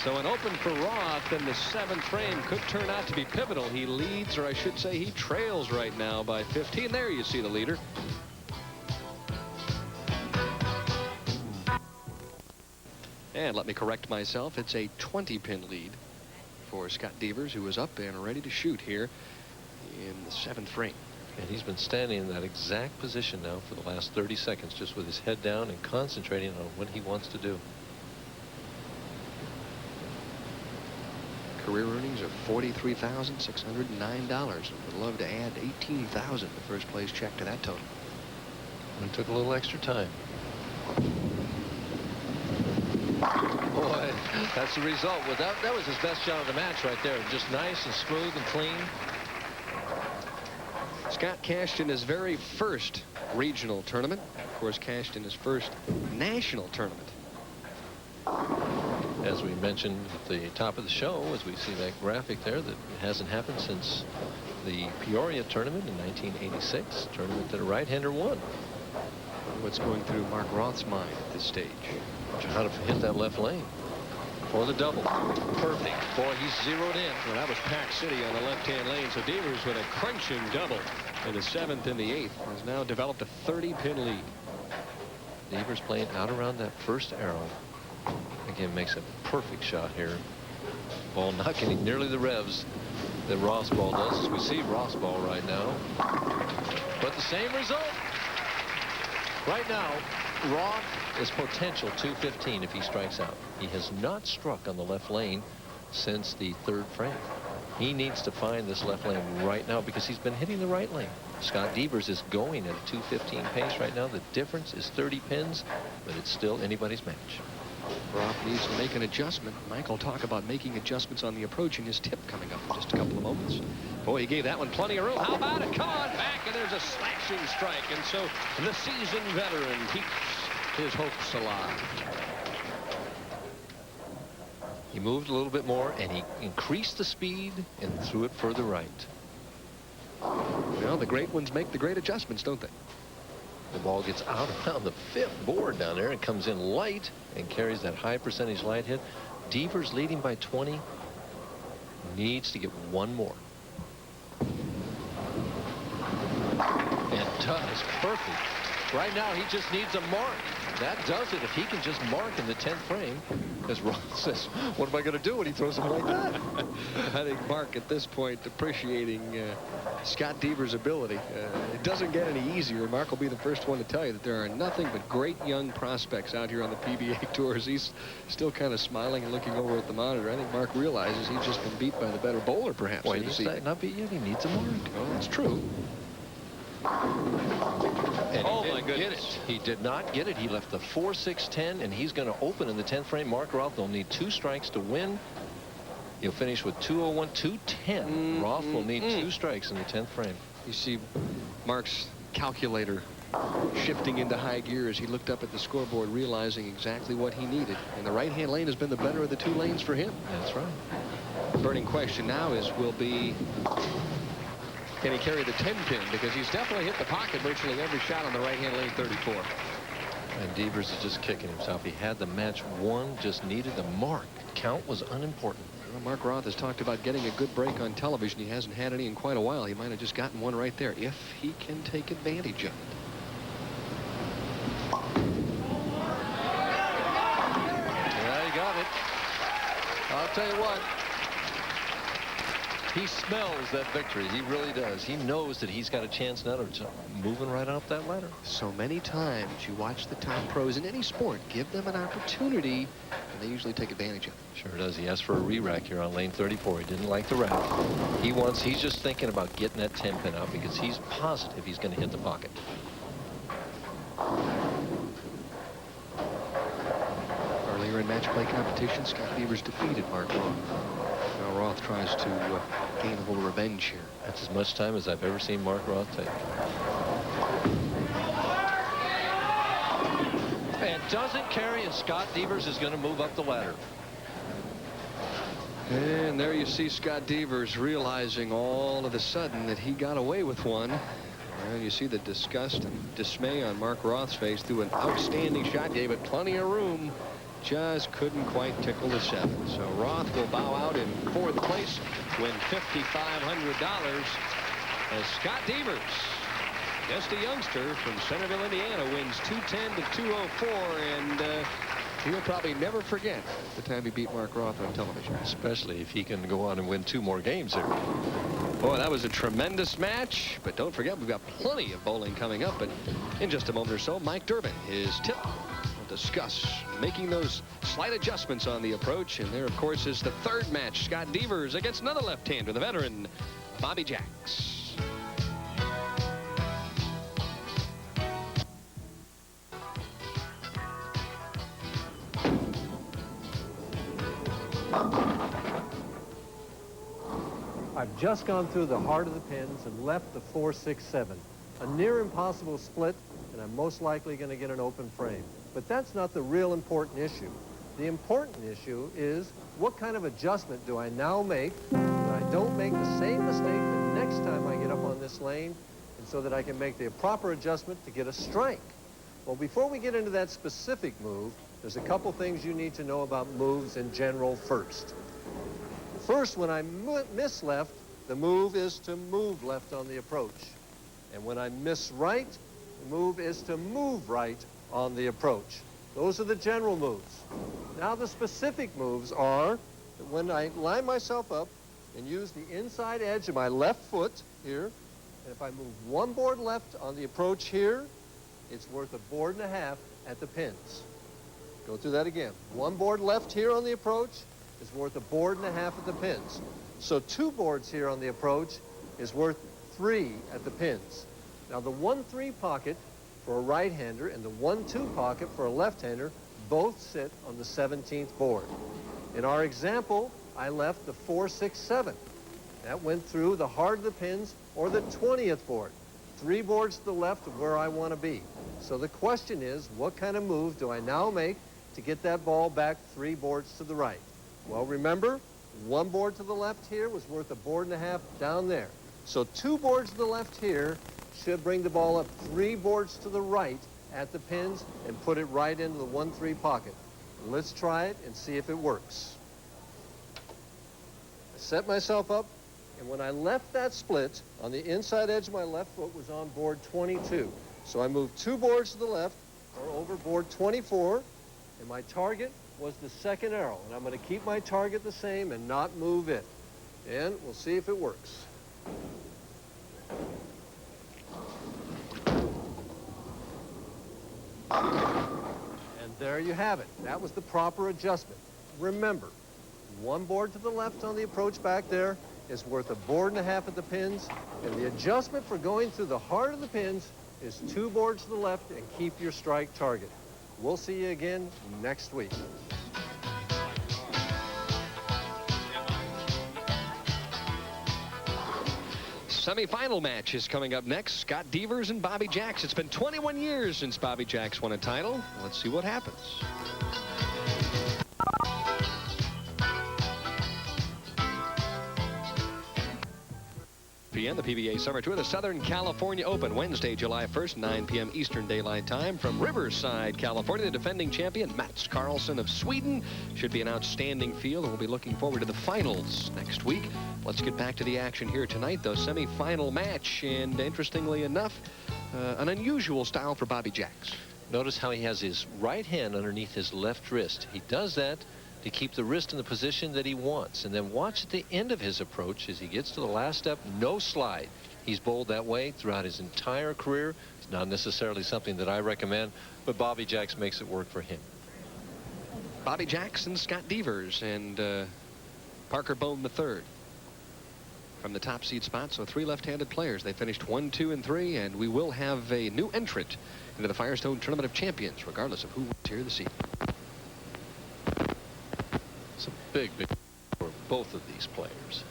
So an open for Roth in the 7th frame could turn out to be pivotal. He leads, or I should say he trails right now by 15. There you see the leader. And let me correct myself. It's a 20-pin lead for Scott Devers, who is up and ready to shoot here in the 7th frame. And he's been standing in that exact position now for the last 30 seconds, just with his head down and concentrating on what he wants to do. Career earnings of $43,609. Would love to add $18,000, the first place check to that total. And it took a little extra time. Boy, that's the result. Well, that was his best shot of the match right there. Just nice and smooth and clean. Scott cashed in his very first regional tournament. Of course, cashed in his first national tournament. As we mentioned at the top of the show, as we see that graphic there, that it hasn't happened since the Peoria tournament in 1986, tournament that a right-hander won. What's going through Mark Roth's mind at this stage? How to hit that left lane for the double. Perfect. Boy, he's zeroed in. Well, that was Pack City on the left-hand lane. So Devers with a crunching double in the 7th and the 8th has now developed a 30-pin lead. Devers playing out around that first arrow. Again, makes a perfect shot here. Ball not getting nearly the revs that Roth's ball does, as we see Roth's ball right now. But the same result. Right now, Roth is potential 215 if he strikes out. He has not struck on the left lane since the 3rd frame. He needs to find this left lane right now because he's been hitting the right lane. Scott Devers is going at a 215 pace right now. The difference is 30 pins, but it's still anybody's match. Roth needs to make an adjustment. Mike will talk about making adjustments on the approach in his tip coming up in just a couple of moments. Boy, he gave that one plenty of room. How about it? Come on back, and there's a slashing strike. And so the seasoned veteran keeps his hopes alive. He moved a little bit more, and he increased the speed and threw it further right. Well, the great ones make the great adjustments, don't they? The ball gets out around the 5th board down there and comes in light and carries that high percentage light hit. Devers leading by 20. Needs to get one more. And does. Perfect. Right now, he just needs a mark. That does it. If he can just mark in the 10th frame, as Roth says, what am I going to do when he throws him like that? I think Mark at this point appreciating Scott Deaver's ability. It doesn't get any easier. Mark will be the first one to tell you that there are nothing but great young prospects out here on the PBA tours. He's still kind of smiling and looking over at the monitor. I think Mark realizes he's just been beat by the better bowler, perhaps. Well, he's not beat yet. He needs a mark. Well, that's true. And Oh, he my didn't get goodness. it. He did not get it. He left the 4-6-10, and he's going to open in the 10th frame. Mark Roth will need 2 strikes to win. He'll finish with 201, 210. Roth will need 2 strikes in the 10th frame. You see Mark's calculator shifting into high gear as he looked up at the scoreboard, realizing exactly what he needed. And the right-hand lane has been the better of the 2 lanes for him. That's right. The burning question now will be, can he carry the 10 pin? Because he's definitely hit the pocket virtually every shot on the right-hand lane 34. And Devers is just kicking himself. He had the match won, just needed the mark. Count was unimportant. Well, Mark Roth has talked about getting a good break on television. He hasn't had any in quite a while. He might have just gotten one right there if he can take advantage of it. Yeah, he got it. I'll tell you what. He smells that victory. He really does. He knows that he's got a chance now to moving right off that ladder. So many times you watch the top pros in any sport, give them an opportunity, and they usually take advantage of it. Sure does. He asked for a re-rack here on lane 34. He didn't like the rack. He's just thinking about getting that 10 pin out because he's positive he's going to hit the pocket. Earlier in match play competition, Scott Devers defeated Mark Roth. Now Roth tries to gain a little revenge here. That's as much time as I've ever seen Mark Roth take. And doesn't carry, and Scott Devers is going to move up the ladder. And there you see Scott Devers realizing all of a sudden that he got away with one. And you see the disgust and dismay on Mark Roth's face. Through an outstanding shot, gave it plenty of room. Just couldn't quite tickle the 7. So Roth will bow out in 4th place, win $5,500 as Scott Devers, just a youngster from Centerville, Indiana, wins 210 to 204, and he'll probably never forget the time he beat Mark Roth on television. Especially if he can go on and win 2 more games here. Boy, that was a tremendous match, but don't forget we've got plenty of bowling coming up. But in just a moment or so, Mike Durbin, his tip, will discuss making those slight adjustments on the approach. And there, of course, is the 3rd match, Scott Devers against another left-hander, the veteran Bobby Jacks. I've just gone through the heart of the pins and left the 4-6-7. A near impossible split, and I'm most likely going to get an open frame. But that's not the real important issue. The important issue is what kind of adjustment do I now make so that I don't make the same mistake the next time I get up on this lane, and so that I can make the proper adjustment to get a strike. Well, before we get into that specific move, there's a couple things you need to know about moves in general first. First, when I miss left, the move is to move left on the approach. And when I miss right, the move is to move right on the approach. Those are the general moves. Now the specific moves are that when I line myself up and use the inside edge of my left foot here, and if I move 1 board left on the approach here, it's worth 1.5 boards at the pins. Go through that again. 1 board left here on the approach is worth 1.5 boards at the pins. So 2 boards here on the approach is worth 3 at the pins. Now the 1-3 pocket for a right-hander and the 1-2 pocket for a left-hander both sit on the 17th board. In our example, I left the 4-6-7. That went through the heart of the pins or the 20th board. 3 boards to the left of where I want to be. So the question is, what kind of move do I now make to get that ball back 3 boards to the right? Well, remember, 1 board to the left here was worth 1.5 boards down there. So 2 boards to the left here should bring the ball up 3 boards to the right at the pins and put it right into the 1-3 pocket. Let's try it and see if it works. I set myself up And when I left that split, on the inside edge of my left foot was on board 22. So I moved 2 boards to the left, or over board 24, and my target was the second arrow. And I'm going to keep my target the same and not move it. And we'll see if it works. And there you have it. That was the proper adjustment. Remember, 1 board to the left on the approach back there is worth 1.5 boards at the pins, and the adjustment for going through the heart of the pins is 2 boards to the left and keep your strike target. We'll see you again next week. Semi-final match is coming up next. Scott Devers and Bobby Jacks. It's been 21 years since Bobby Jacks won a title. Let's see what happens. p.m. The PBA Summer Tour, the Southern California Open, Wednesday, July 1st, 9 p.m. Eastern Daylight Time. From Riverside, California, the defending champion, Mats Carlsen of Sweden. Should be an outstanding field, and we'll be looking forward to the finals next week. Let's get back to the action here tonight, though. Semi-final match, and interestingly enough, an unusual style for Bobby Jacks. Notice how he has his right hand underneath his left wrist. He does that to keep the wrist in the position that he wants. And then watch at the end of his approach as he gets to the last step, no slide. He's bowled that way throughout his entire career. It's not necessarily something that I recommend, but Bobby Jacks makes it work for him. Bobby Jacks and Scott Devers and Parker Bohn III from the top seed spot. So 3 left-handed players. They finished 1, 2, and 3, and we will have a new entrant into the Firestone Tournament of Champions, regardless of who wins here this evening. It's a big for both of these players.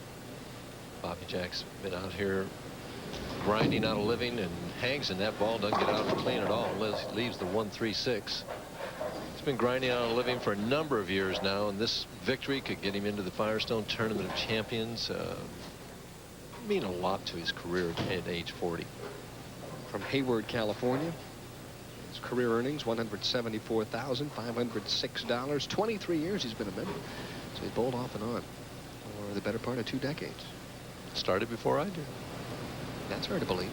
Bobby Jacks been out here grinding out a living and hangs in that ball, doesn't get out clean at all. Leaves the 1-3-6. He's been grinding out a living for a number of years now, and this victory could get him into the Firestone Tournament of Champions. Mean a lot to his career at age 40. From Hayward, California. His career earnings, $174,506. 23 years he's been a member. So he's bowled off and on for the better part of 2 decades. Started before I did. That's hard to believe.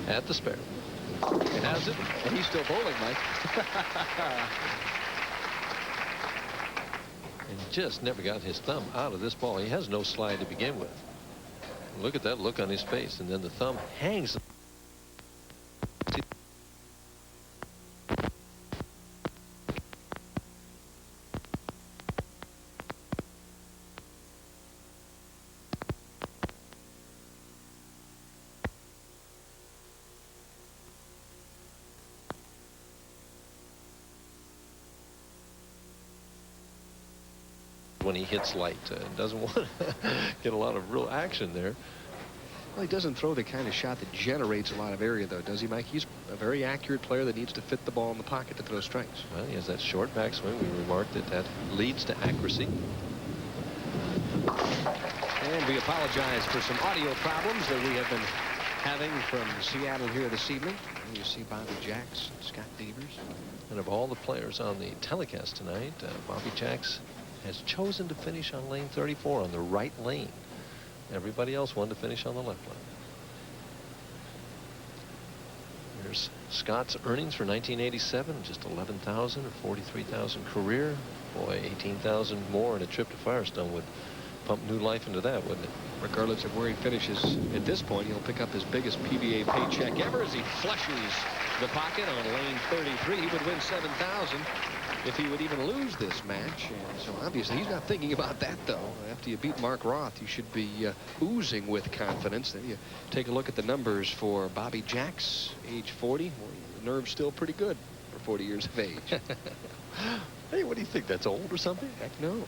At the spare. It has it. And he's still bowling, Mike. And just never got his thumb out of this ball. He has no slide to begin with. Look at that look on his face, and then the thumb hangs. When he hits light, doesn't want to get a lot of real action there. Well, he doesn't throw the kind of shot that generates a lot of area, though, does he, Mike? He's a very accurate player that needs to fit the ball in the pocket to throw strikes. Well, he has that short backswing. We remarked that leads to accuracy. And we apologize for some audio problems that we have been having from Seattle here this evening. And you see Bobby Jacks, Scott Devers. And of all the players on the telecast tonight, Bobby Jacks has chosen to finish on lane 34 on the right lane. Everybody else wanted to finish on the left lane. Here's Scott's earnings for 1987, just 11,000 or 43,000 career. Boy, 18,000 more and a trip to Firestone would pump new life into that, wouldn't it? Regardless of where he finishes at this point, he'll pick up his biggest PBA paycheck ever as he flushes the pocket on lane 33. He would win 7,000 if he would even lose this match. And so obviously he's not thinking about that, though. After you beat Mark Roth, you should be oozing with confidence. Then you take a look at the numbers for Bobby Jacks, age 40. Well, the nerve's still pretty good for 40 years of age. Hey, what do you think? That's old or something? Heck no.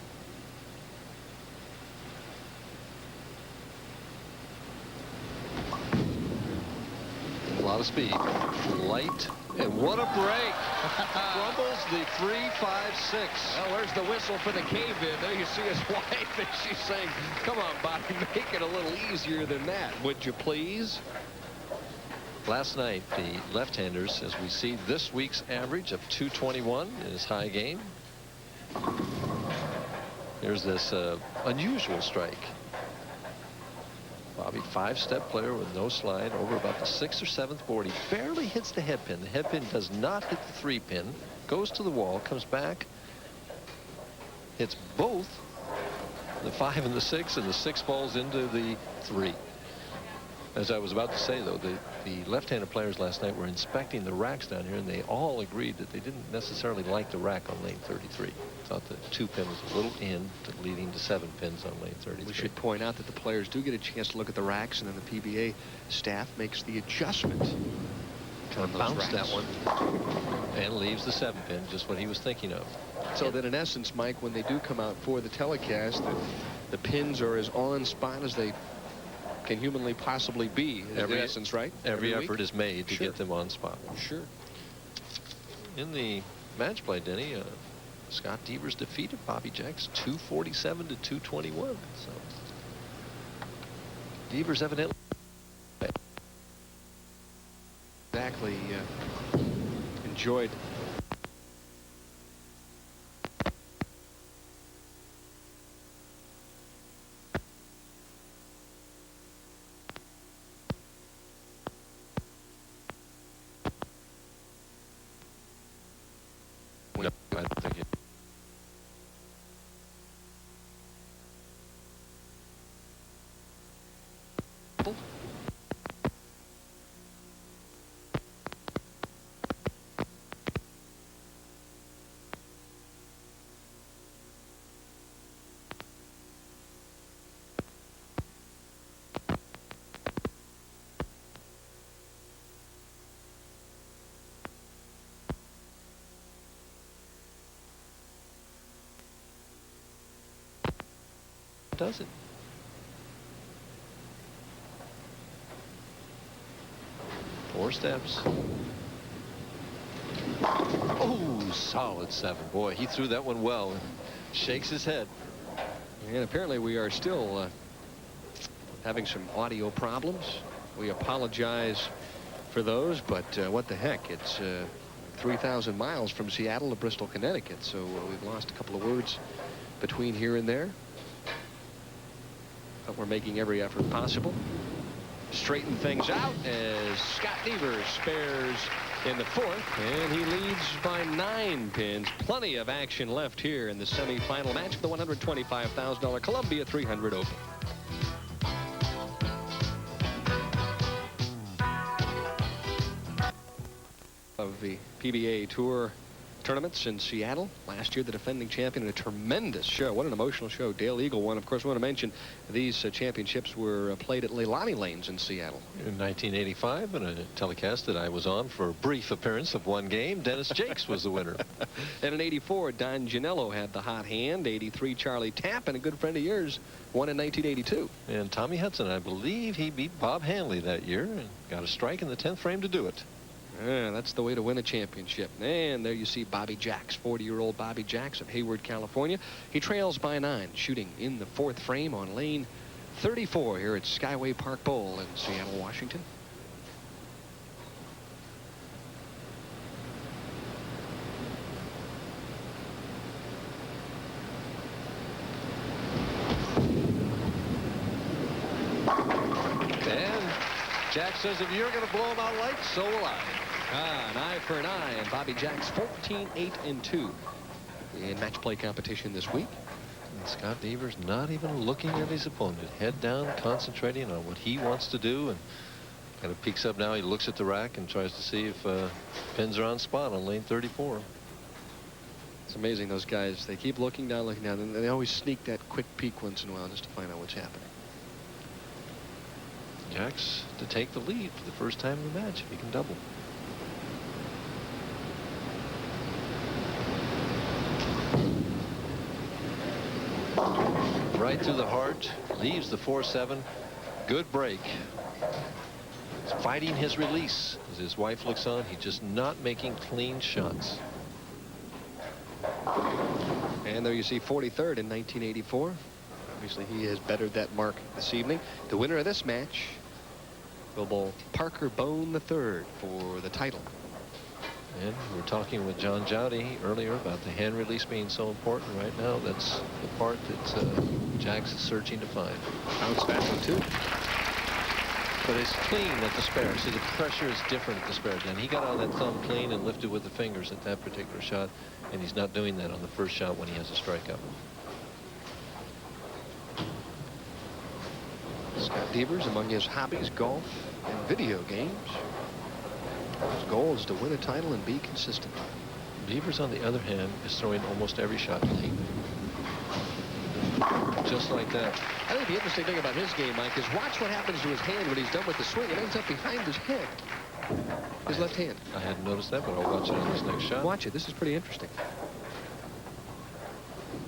A lot of speed. Light. And what a break. Crumbles the 3-5-6. Well, where's the whistle for the cave-in? There you see his wife, and she's saying, come on, Bobby, make it a little easier than that, would you please? Last night, the left-handers, as we see this week's average of 221 in his high game. Here's this unusual strike. Bobby, 5-step player with no slide over about the 6th or 7th board. He barely hits the head pin. The head pin does not hit the 3 pin. Goes to the wall, comes back, hits both the 5 and the 6, and the 6 falls into the 3. As I was about to say, though, the left-handed players last night were inspecting the racks down here, and they all agreed that they didn't necessarily like the rack on lane 33. Thought the 2 pin was a little in, leading to 7 pins on lane 33. We should point out that the players do get a chance to look at the racks, and then the PBA staff makes the adjustment. Bounce that one and leaves the 7 pin, just what he was thinking of. So that in essence, Mike, when they do come out for the telecast, the pins are as on spot as they can humanly possibly be, in essence, right? Every effort is made to get them on spot. Sure. In the match play, Denny, Scott Devers defeated Bobby Jacks 247 to 221. So Devers evidently exactly enjoyed. I don't think it. Does it? Four steps. Oh, solid 7. Boy, he threw that one well. Shakes his head. And apparently we are still having some audio problems. We apologize for those, but what the heck? It's 3,000 miles from Seattle to Bristol, Connecticut. So we've lost a couple of words between here and there. But we're making every effort possible. Straighten things out as Scott Devers spares in the 4th, and he leads by 9 pins. Plenty of action left here in the semifinal match for the $125,000 Columbia 300 Open. Of the PBA Tour tournaments in Seattle last year, the defending champion, a tremendous show. What an emotional show. Dale Eagle won. Of course, we want to mention these championships were played at Leilani Lanes in Seattle in 1985, in a telecast that I was on for a brief appearance of one game. Dennis Jakes was the winner. And in 84, Don Janello had the hot hand. 83, Charlie Tapp, and a good friend of yours won in 1982. And Tommy Hudson, I believe he beat Bob Hanley that year and got a strike in the 10th frame to do it. Yeah, that's the way to win a championship. And there you see Bobby Jacks, 40-year-old Bobby Jacks of Hayward, California. He trails by 9, shooting in the 4th frame on lane 34 here at Skyway Park Bowl in Seattle, Washington. And Jack says, if you're going to blow him out light, so will I. An eye for an eye, and Bobby Jacks 14-8-2 in match play competition this week. And Scott Devers not even looking at his opponent. Head down, concentrating on what he wants to do, and kind of peeks up now. He looks at the rack and tries to see if pins are on spot on lane 34. It's amazing, those guys. They keep looking down, and they always sneak that quick peek once in a while just to find out what's happening. Jacks to take the lead for the first time in the match if he can double. Right through the heart, leaves the 4-7. Good break. He's fighting his release as his wife looks on. He's just not making clean shots. And there you see 43rd in 1984. Obviously, he has bettered that mark this evening. The winner of this match will bowl Parker Bohn III for the title. And we're talking with John Jowdy earlier about the hand release being so important right now. That's the part that Jax is searching to find. Bounce that one, too. But it's clean at the spare. See, the pressure is different at the spare. And he got out of that thumb clean and lifted with the fingers at that particular shot. And he's not doing that on the first shot when he has a strikeout. Scott Devers, among his hobbies, golf and video games. His goal is to win a title and be consistent. Devers, on the other hand, is throwing almost every shot clean. Just like that. I think the interesting thing about his game, Mike, is watch what happens to his hand when he's done with the swing. It ends up behind his head. His left hand. I hadn't noticed that, but I'll watch it on this next shot. Watch it. This is pretty interesting.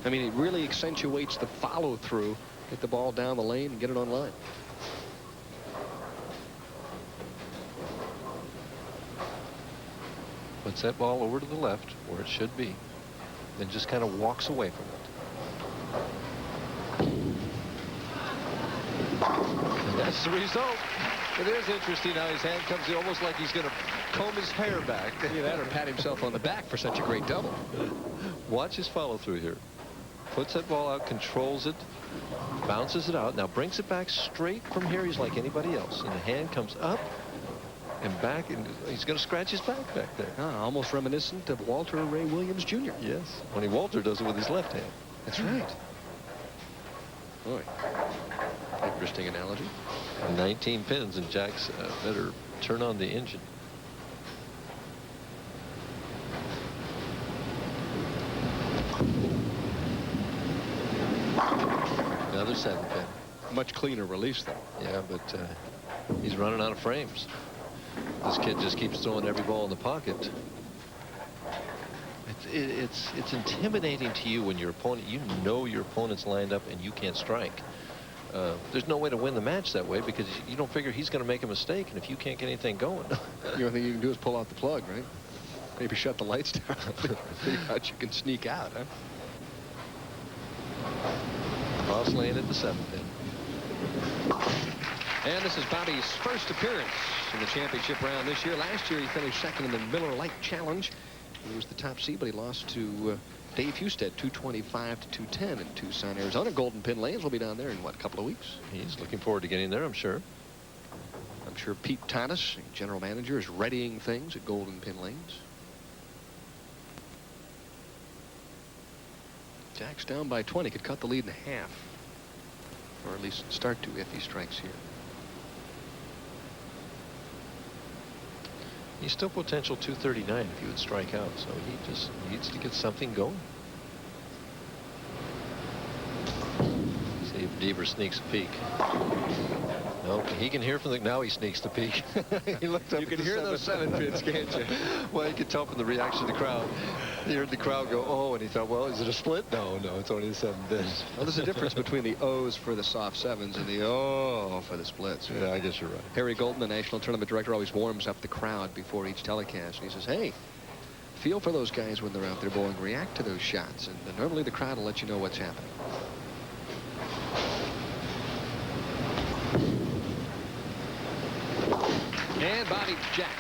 I mean, it really accentuates the follow-through. Get the ball down the lane and get it on line. Puts that ball over to the left where it should be. Then just kind of walks away from it. And that's the result. It is interesting how his hand comes in almost like he's going to comb his hair back. Either that or pat himself on the back for such a great double. Watch his follow through here. Puts that ball out, controls it, bounces it out. Now brings it back straight from here. He's like anybody else. And the hand comes up and back, and he's going to scratch his back there. Almost reminiscent of Walter Ray Williams Jr. Yes. Only Walter does it with his left hand. That's right. Boy. Interesting analogy. 19 pins, and Jax better turn on the engine. Another 7 pin. Much cleaner release, though. Yeah, but he's running out of frames. This kid just keeps throwing every ball in the pocket. It's intimidating to you when your opponent, you know your opponent's lined up and you can't strike. There's no way to win the match that way because you don't figure he's going to make a mistake, and if you can't get anything going. The only thing you can do is pull out the plug, right? Maybe shut the lights down. Figure out you can sneak out, huh? Cross lane at the 7th pin. And this is Bobby's first appearance in the championship round this year. Last year he finished second in the Miller Lite Challenge. He was the top seed, but he lost to Dave Husted, 225-210 in Tucson, Arizona. Golden Pin Lanes will be down there in, what, a couple of weeks? He's looking forward to getting there, I'm sure. I'm sure Pete Tanis, general manager, is readying things at Golden Pin Lanes. Jack's down by 20, could cut the lead in half. Or at least start to if he strikes here. He's still potential 239 if he would strike out, so he just needs to get something going. See if Devers sneaks a peek. No, he can hear from the, now he sneaks the peek. He looked up. You can hear those 7 pins, can't you? Well, you can tell from the reaction of the crowd. He heard the crowd go, oh, and he thought, well, is it a split? No, it's only the 7 pins. Well, there's a difference between the O's for the soft 7s and the O for the splits. Yeah, I guess you're right. Harry Golden, the national tournament director, always warms up the crowd before each telecast. And he says, hey, feel for those guys when they're out there bowling. React to those shots. And normally the crowd will let you know what's happening. And Bobby Jax,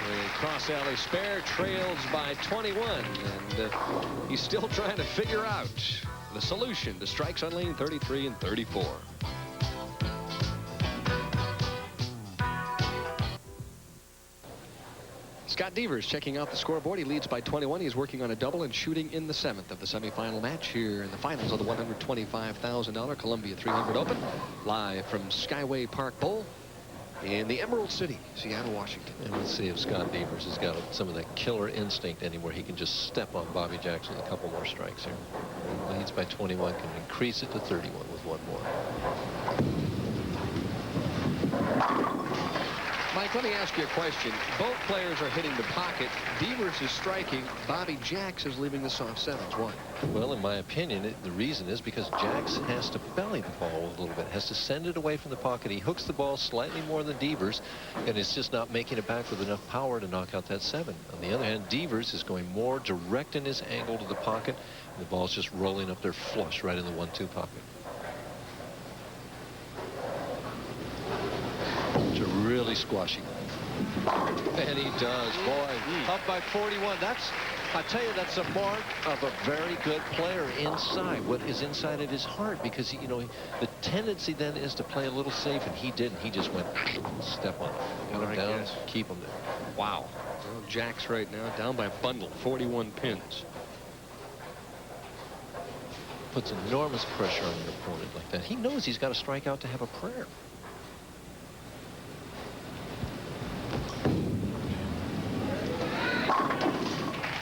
the cross alley spare, trails by 21. And he's still trying to figure out the solution to strikes on lane 33 and 34. Scott Devers checking out the scoreboard. He leads by 21. He's working on a double and shooting in the 7th of the semifinal match here in the finals of the $125,000 Columbia 300 Open. Live from Skyway Park Bowl in the Emerald City, Seattle, Washington. And let's see if Scott Devers has got some of that killer instinct anywhere. He can just step on Bobby Jax with a couple more strikes here. He leads by 21, can increase it to 31 with one more. Mike, let me ask you a question. Both players are hitting the pocket. Devers is striking. Bobby Jax is leaving the soft 7s. Why? Well, in my opinion, the reason is because Jax has to belly the ball a little bit, has to send it away from the pocket. He hooks the ball slightly more than Devers, and it's just not making it back with enough power to knock out that 7. On the other hand, Devers is going more direct in his angle to the pocket, and the ball's just rolling up there flush right in the 1-2 pocket. Really squashy. And he does. Boy, up by 41. I tell you, that's a mark of a very good player inside. What is inside of his heart, because the tendency then is to play a little safe, and he didn't. He just went step on it, got him down, keep him there. Wow. Well, Jack's right now down by a bundle, 41 pins. Puts enormous pressure on your opponent like that. He knows he's got to strike out to have a prayer.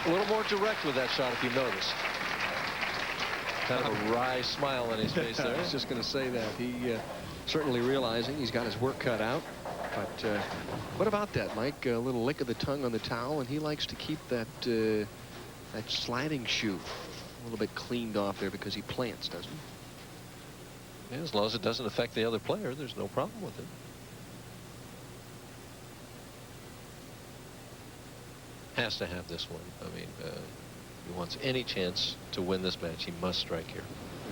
A little more direct with that shot, if you noticed. Kind of a wry smile on his face there. I was just going to say that. He certainly realizing he's got his work cut out. But what about that, Mike? A little lick of the tongue on the towel, and he likes to keep that that sliding shoe a little bit cleaned off there because he plants, doesn't he? Yeah, as long as it doesn't affect the other player, there's no problem with it. Has to have this one. I mean, he wants any chance to win this match. He must strike here.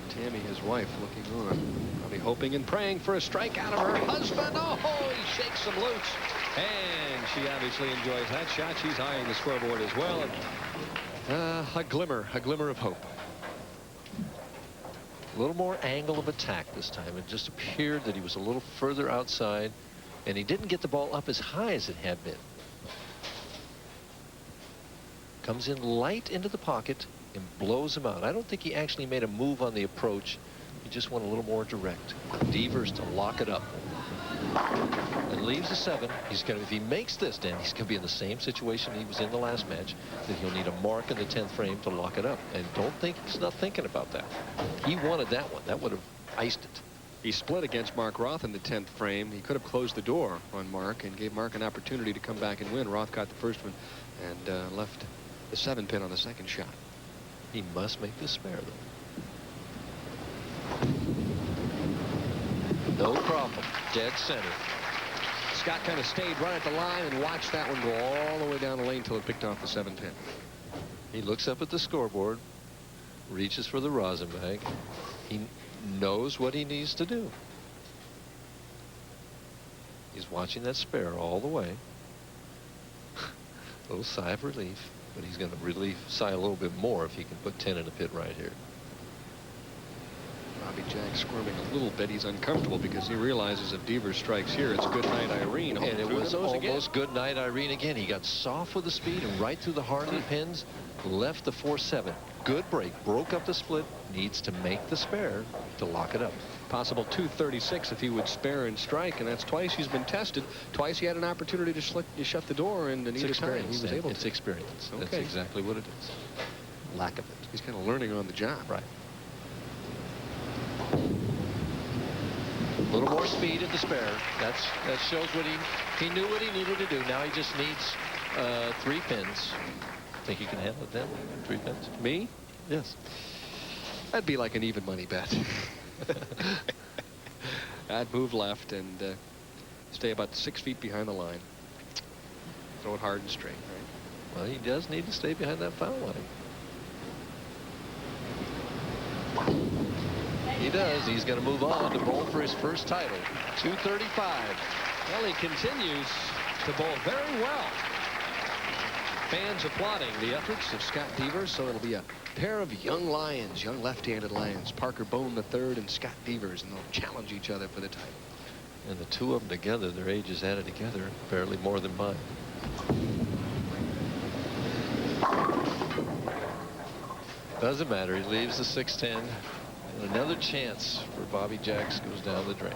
And Tammy, his wife, looking on, probably hoping and praying for a strike out of her husband. Oh, he shakes him loose. And she obviously enjoys that shot. She's eyeing the scoreboard as well. And, a glimmer of hope. A little more angle of attack this time. It just appeared that he was a little further outside, and he didn't get the ball up as high as it had been. Comes in light into the pocket and blows him out. I don't think he actually made a move on the approach. He just went a little more direct. Devers to lock it up. And leaves the 7. If he makes this, Dan, he's going to be in the same situation he was in the last match, that he'll need a mark in the 10th frame to lock it up. And don't think he's not thinking about that. He wanted that one. That would have iced it. He split against Mark Roth in the 10th frame. He could have closed the door on Mark and gave Mark an opportunity to come back and win. Roth got the first one and left the 7-pin on the second shot. He must make the spare, though. No problem. Dead center. Scott kind of stayed right at the line and watched that one go all the way down the lane until it picked off the 7-pin. He looks up at the scoreboard, reaches for the rosin bag. He knows what he needs to do. He's watching that spare all the way. A little sigh of relief. But he's going to sigh a little bit more if he can put 10 in the pit right here. Bobby Jack squirming a little bit. He's uncomfortable because he realizes if Devers strikes here, it's good night, Irene. And it was almost good night, Irene again. He got soft with the speed and right through the heart of the pins. Left the 4-7. Good break. Broke up the split. Needs to make the spare to lock it up. Possible 236 if he would spare and strike, and that's twice he's been tested. Twice he had an opportunity to shut the door, and neither time he was able to. It's experience. Okay. That's exactly what it is. Lack of it. He's kind of learning on the job. Right. A little more speed at the spare. That shows what he knew what he needed to do. Now he just needs 3 pins. Think you can handle it then? 3 pins? Me? Yes. That'd be like an even money bet. I'd move left and stay about 6 feet behind the line. Throw it hard and straight, right? Well, he does need to stay behind that foul line. He does. He's going to move on to bowl for his first title. 235. Well, he continues to bowl very well. Fans applauding the efforts of Scott Devers, so it'll be a pair of young lions, young left-handed lions, Parker Bohn III and Scott Devers, and they'll challenge each other for the title. And the two of them together, their ages added together, barely more than mine. Doesn't matter. He leaves the 6-10. And another chance for Bobby Jacks goes down the drain.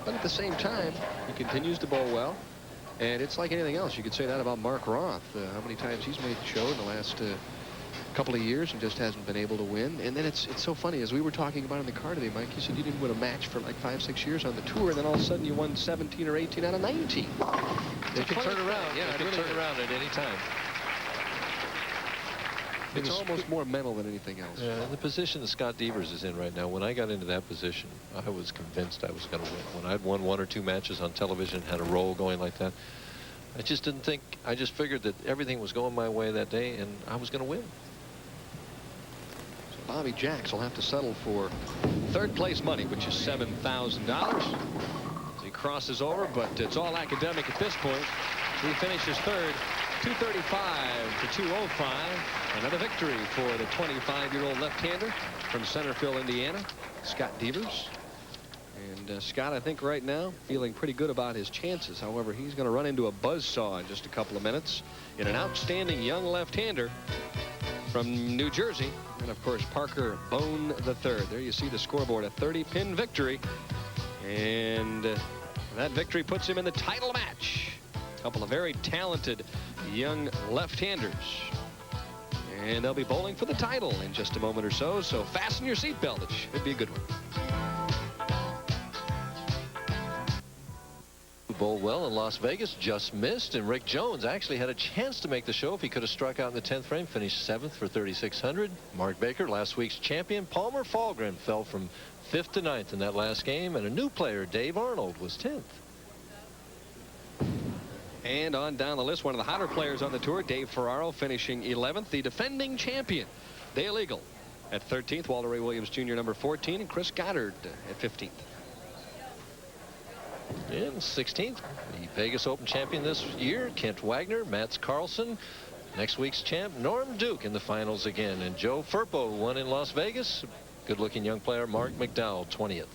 But at the same time, he continues to bowl well. And it's like anything else. You could say that about Mark Roth. How many times he's made the show in the last couple of years and just hasn't been able to win. And then it's so funny. As we were talking about in the car today, Mike, you said you didn't win a match for like 5-6 years on the tour. And then all of a sudden you won 17 or 18 out of 19. They can turn around. Yeah, they can turn around at any time. It's almost more mental than anything else. Yeah, in the position that Scott Devers is in right now, when I got into that position, I was convinced I was going to win. When I'd won 1 or 2 matches on television, had a roll going like that, I just didn't think, I just figured that everything was going my way that day and I was going to win. So Bobby Jacks will have to settle for third place money, which is $7,000. He crosses over, but it's all academic at this point. He finishes third, 235 to 205. Another victory for the 25-year-old left-hander from Centerville, Indiana, Scott Devers. And Scott, I think right now, feeling pretty good about his chances. However, he's going to run into a buzzsaw in just a couple of minutes in an outstanding young left-hander from New Jersey. And, of course, Parker Bohn III. There you see the scoreboard, a 30-pin victory. And that victory puts him in the title match. A couple of very talented young left-handers. And they'll be bowling for the title in just a moment or so. So fasten your seatbelt. It should be a good one. Bowl well in Las Vegas, just missed, and Rick Jones actually had a chance to make the show if he could have struck out in the 10th frame. Finished 7th for 3,600. Mark Baker, last week's champion. Palmer Fahlgren fell from 5th to 9th in that last game, and a new player, Dave Arnold, was 10th. And on down the list, one of the hotter players on the tour, Dave Ferraro, finishing 11th. The defending champion, Dale Eagle, at 13th. Walter Ray Williams Jr. number 14, and Chris Goddard at 15th. In 16th, the Vegas Open champion this year, Kent Wagner, Mats Carlson. Next week's champ, Norm Duke, in the finals again. And Joe Firpo won in Las Vegas. Good-looking young player, Mark McDowell, 20th.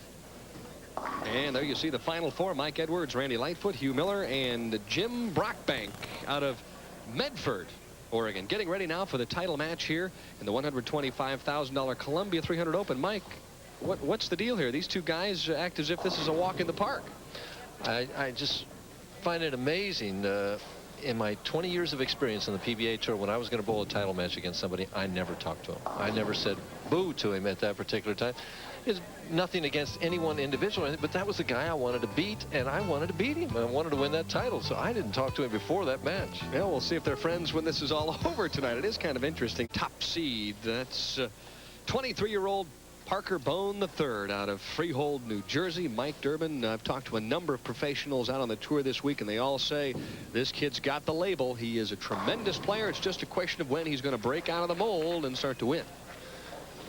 And there you see the final four: Mike Edwards, Randy Lightfoot, Hugh Miller, and Jim Brockbank out of Medford, Oregon. Getting ready now for the title match here in the $125,000 Columbia 300 Open. Mike, what's the deal here? These two guys act as if this is a walk in the park. I just find it amazing. In my 20 years of experience on the PBA Tour, when I was going to bowl a title match against somebody, I never talked to him. I never said boo to him at that particular time. It's nothing against anyone individually, but that was the guy I wanted to beat, and I wanted to beat him. I wanted to win that title, so I didn't talk to him before that match. Yeah, we'll see if they're friends when this is all over tonight. It is kind of interesting. Top seed, that's 23-year-old Parker Bohn III out of Freehold, New Jersey. Mike Durbin, I've talked to a number of professionals out on the tour this week, and they all say this kid's got the label. He is a tremendous player. It's just a question of when he's going to break out of the mold and start to win.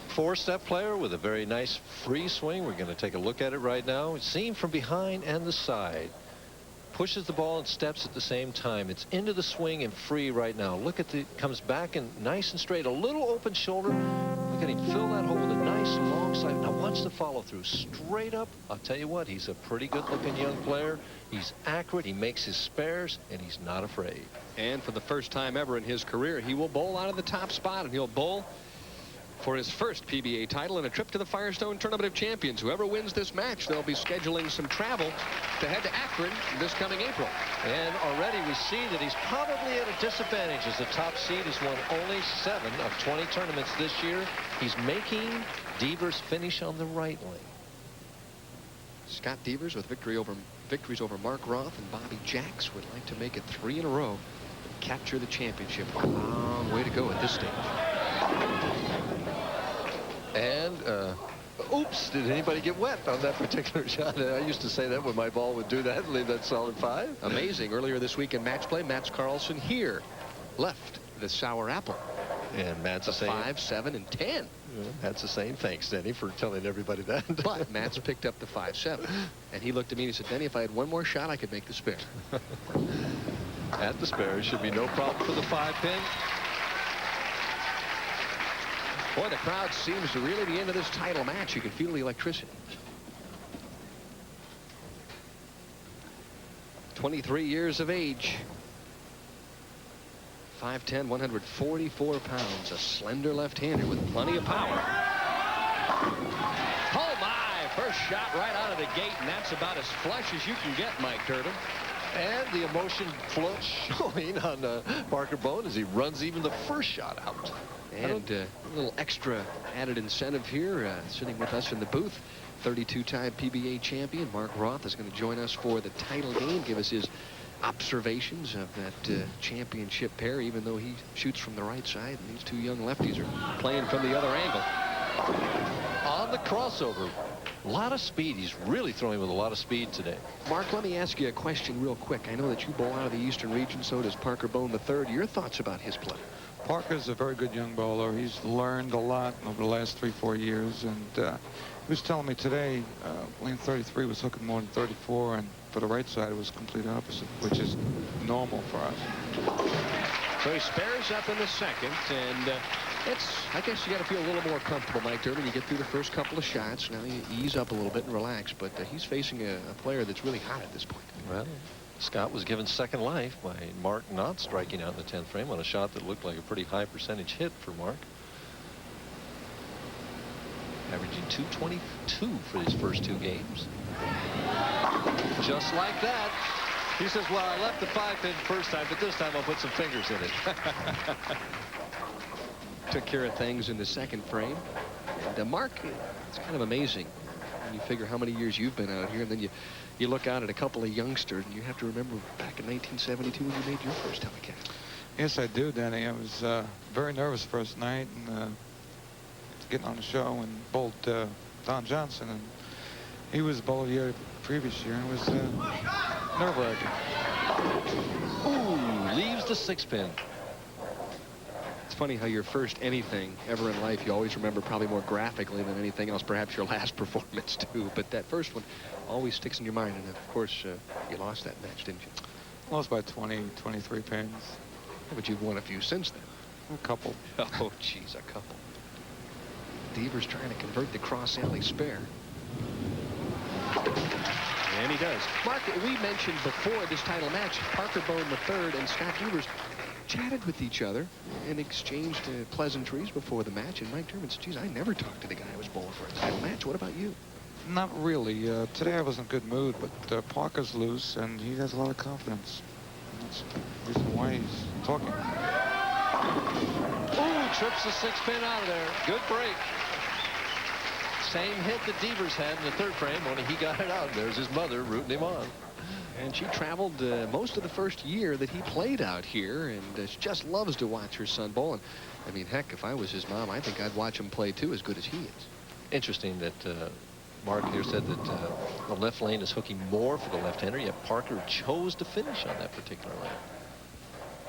Four-step player with a very nice free swing. We're going to take a look at it right now. It's seen from behind and the side. Pushes the ball and steps at the same time. It's into the swing and free right now. Look at the, comes back and nice and straight. A little open shoulder. Look at him fill that hole with a nice long side. Now watch the follow through. Straight up. I'll tell you what, he's a pretty good looking young player. He's accurate. He makes his spares, and he's not afraid. And for the first time ever in his career, he will bowl out of the top spot, and he'll bowl for his first PBA title and a trip to the Firestone Tournament of Champions. Whoever wins this match, they'll be scheduling some travel to head to Akron this coming April. And already we see that he's probably at a disadvantage, as the top seed has won only 7 of 20 tournaments this year. He's making Devers finish on the right lane. Scott Devers with victories over Mark Roth and Bobby Jacks would like to make it 3 in a row and capture the championship. A long way to go at this stage. And oops, did anybody get wet on that particular shot? I used to say that when my ball would do that and leave that solid 5. Amazing. Earlier this week in match play, Mats Carlson here left the sour apple. And Matt's the same. 5, 7, and 10. Yeah, Matt's the same. Thanks, Denny, for telling everybody that. But Mats picked up the 5, 7. And he looked at me and he said, Denny, if I had one more shot, I could make the spare. At the spare, should be no problem for the 5-pin. Boy, the crowd seems to really be into this title match. You can feel the electricity. 23 years of age. 5'10", 144 pounds. A slender left-hander with plenty of power. Oh, my! First shot right out of the gate, and that's about as flush as you can get, Mike Durbin. And the emotion float showing on Parker Bohn as he runs even the first shot out. And a little extra added incentive here, sitting with us in the booth. 32-time PBA champion Mark Roth is going to join us for the title game, give us his observations of that championship pair, even though he shoots from the right side and these two young lefties are playing from the other angle. On the crossover, a lot of speed. He's really throwing with a lot of speed today. Mark, let me ask you a question real quick. I know that you bowl out of the Eastern region, so does Parker Bohn III. Your thoughts about his play? Parker's a very good young bowler. He's learned a lot over the last 3-4 years, and he was telling me today lane 33 was hooking more than 34, and for the right side it was complete opposite, which is normal for us. So he spares up in the second, and I guess you got to feel a little more comfortable, Mike Durbin. You get through the first couple of shots. Now you ease up a little bit and relax, but he's facing a player that's really hot at this point. Well, Scott was given second life by Mark not striking out in the 10th frame on a shot that looked like a pretty high percentage hit for Mark. Averaging 222 for his first 2 games. Just like that. He says, well, I left the 5-pin first time, but this time I'll put some fingers in it. Took care of things in the second frame. And Mark, it's kind of amazing when you figure how many years you've been out here, and then you look out at a couple of youngsters, and you have to remember back in 1972 when you made your first telecast. Yes, I do, Danny. I was very nervous first night, and getting on the show, and bowled Don Johnson, and he was bowled the previous year, and it was nerve-wracking. Ooh, leaves the 6-pin. It's funny how your first anything ever in life you always remember probably more graphically than anything else, perhaps your last performance too, but that first one always sticks in your mind. And of course you lost that match, didn't you? Lost by 23 pins. Yeah, but you've won a few since then. A couple. Oh geez, a couple. Devers trying to convert the cross alley spare. And he does. Mark, we mentioned before this title match, Parker Bohn III and Scott Devers chatted with each other and exchanged pleasantries before the match. And Mike Durbin said, geez, I never talked to the guy who was bowling for a title match. What about you? Not really. Today I was in a good mood, but Parker's loose, and he has a lot of confidence. And that's the reason why he's talking. Ooh, trips the 6-pin out of there. Good break. Same hit that Devers had in the 3rd frame, only he got it out. There's his mother rooting him on. And she traveled most of the first year that he played out here, and she just loves to watch her son bowl. And I mean, heck, if I was his mom, I think I'd watch him play too, as good as he is. Interesting that Mark here said that the left lane is hooking more for the left-hander, yet Parker chose to finish on that particular lane.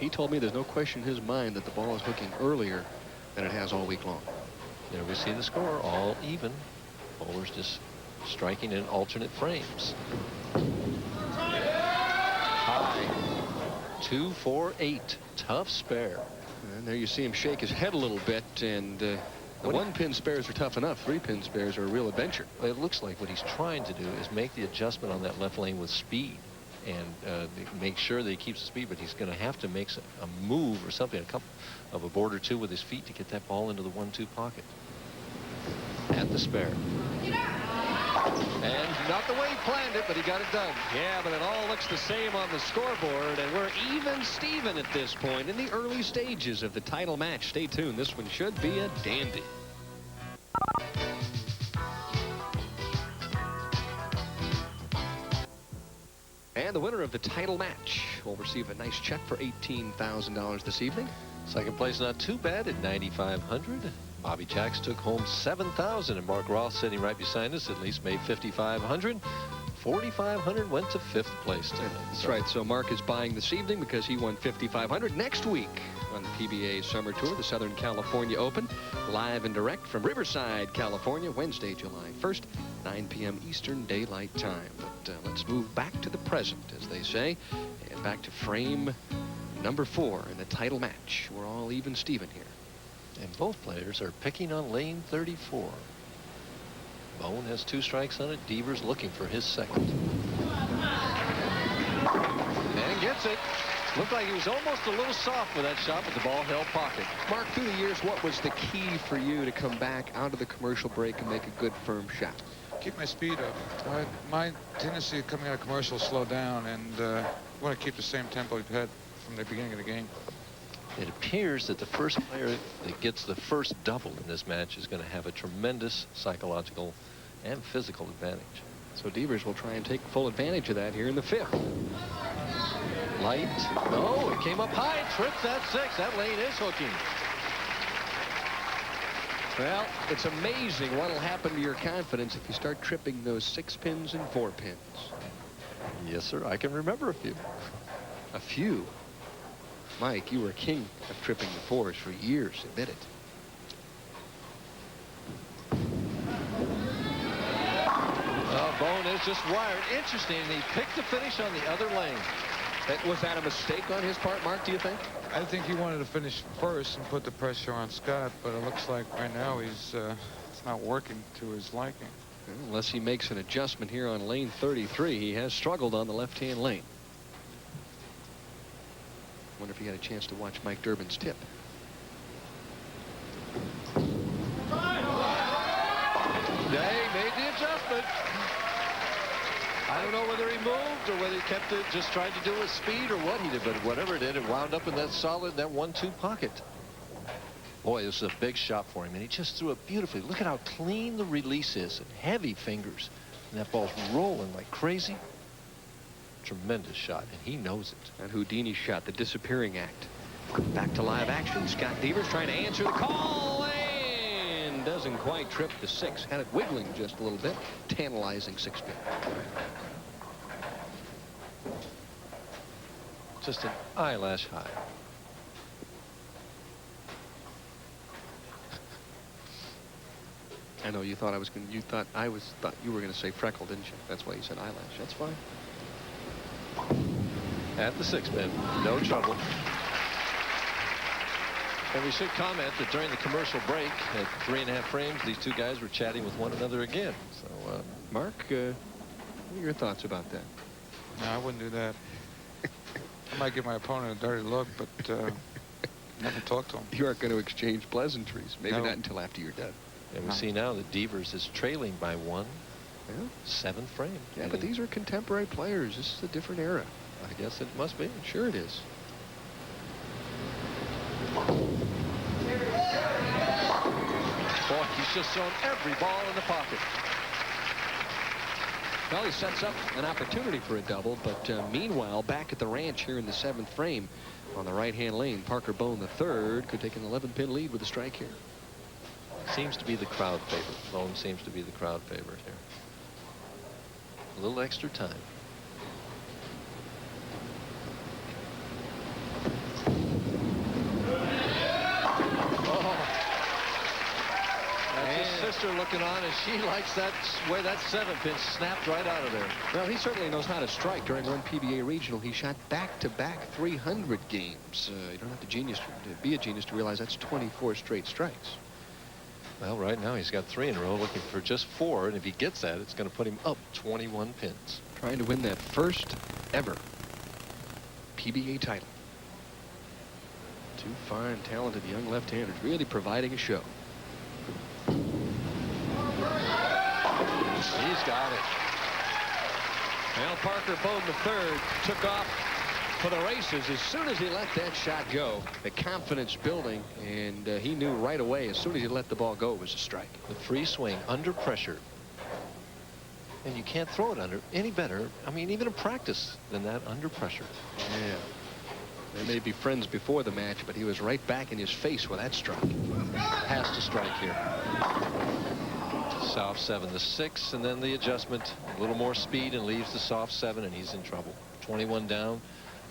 He told me there's no question in his mind that the ball is hooking earlier than it has all week long. There we see the score, all even. Bowlers just striking in alternate frames. High. 2-4-8. Tough spare. And there you see him shake his head a little bit, and the 1-pin spares are tough enough. 3-pin spares are a real adventure. It looks like what he's trying to do is make the adjustment on that left lane with speed and make sure that he keeps the speed, but he's going to have to make a move or something, a couple of a board or two with his feet to get that ball into the 1-2 pocket. At the spare. And not the way he planned it, but he got it done. Yeah, but it all looks the same on the scoreboard, and we're even Steven at this point in the early stages of the title match. Stay tuned. This one should be a dandy. And the winner of the title match will receive a nice check for $18,000 this evening. Second place not too bad at $9,500. Bobby Jacks took home $7,000, and Mark Roth, sitting right beside us, at least made $5,500. $4,500 went to 5th place tonight. That's right. So Mark is buying this evening because he won $5,500. Next week on the PBA Summer Tour, the Southern California Open, live and direct from Riverside, California, Wednesday, July 1st, 9 p.m. Eastern Daylight Time. But let's move back to the present, as they say, and back to frame number 4 in the title match. We're all even Steven here. And both players are picking on lane 34. Bohn has 2 strikes on it. Devers looking for his second. And gets it. Looked like he was almost a little soft with that shot, but the ball held pocket. Mark, through the years, what was the key for you to come back out of the commercial break and make a good, firm shot? Keep my speed up. My tendency coming out of commercial is slow down, and I want to keep the same tempo we've had from the beginning of the game. It appears that the first player that gets the first double in this match is going to have a tremendous psychological and physical advantage. So Devers will try and take full advantage of that here in the 5th. Light. No, it came up high. Trips that 6. That lane is hooking. Well, it's amazing what will happen to your confidence if you start tripping those 6 pins and 4 pins. Yes, sir. I can remember a few. A few? Mike, you were king of tripping the fours for years. Admit it. Bohn is just wired. Interesting. He picked the finish on the other lane. Was that a mistake on his part, Mark, do you think? I think he wanted to finish first and put the pressure on Scott, but it looks like right now it's not working to his liking. Unless he makes an adjustment here on lane 33, he has struggled on the left-hand lane. Wonder if he had a chance to watch Mike Durbin's tip. Yeah, he made the adjustment. I don't know whether he moved or whether he kept it, just tried to do it with speed or what he did, but whatever it did, it wound up in that solid, that 1-2 pocket. Boy, this is a big shot for him, and he just threw it beautifully. Look at how clean the release is, and heavy fingers. And that ball's rolling like crazy. Tremendous shot, and he knows it. That Houdini shot, the disappearing act. Back to live action. Scott Devers trying to answer the call, and doesn't quite trip the 6. Had it wiggling just a little bit. Tantalizing 6-pin. Just an eyelash high. I know you thought I was going. Thought you were going to say freckle, didn't you? That's why you said eyelash. That's fine. At the 6-pin, no trouble. And we should comment that during the commercial break, at 3.5 frames, these two guys were chatting with one another again. So, Mark, what are your thoughts about that? No, I wouldn't do that. I might give my opponent a dirty look, but never talk to him. You aren't going to exchange pleasantries. Maybe No. not until after you're done. and we see now that Devers is trailing by 1. Yeah. 7th frame. Yeah, but these are contemporary players. This is a different era. I guess it must be. Sure it is. Boy, he's just thrown every ball in the pocket. Well, he sets up an opportunity for a double, but meanwhile, back at the ranch here in the 7th frame on the right-hand lane, Parker Bohn III could take an 11-pin lead with a strike here. Seems to be the crowd favorite. Bohn seems to be the crowd favorite here. A little extra time. Sister looking on, and she likes that where that 7-pin snapped right out of there. Well, he certainly knows how to strike. During one PBA regional, he shot back-to-back 300 games. You don't have to be a genius to realize that's 24 straight strikes. Well, right now he's got 3 in a row, looking for just 4, and if he gets that, it's going to put him up 21 pins. Trying to win that first ever PBA title. Two fine, talented young left-handers really providing a show. He's got it. Well, Parker Bohn III took off for the races as soon as he let that shot go. The confidence building, and he knew right away as soon as he let the ball go it was a strike. The free swing under pressure. And you can't throw it under any better, I mean, even in practice, than that under pressure. Yeah. They may be friends before the match, but he was right back in his face with that strike. Has to strike here. Soft 7, the 6, and then the adjustment. A little more speed and leaves the soft 7, and he's in trouble. 21 down.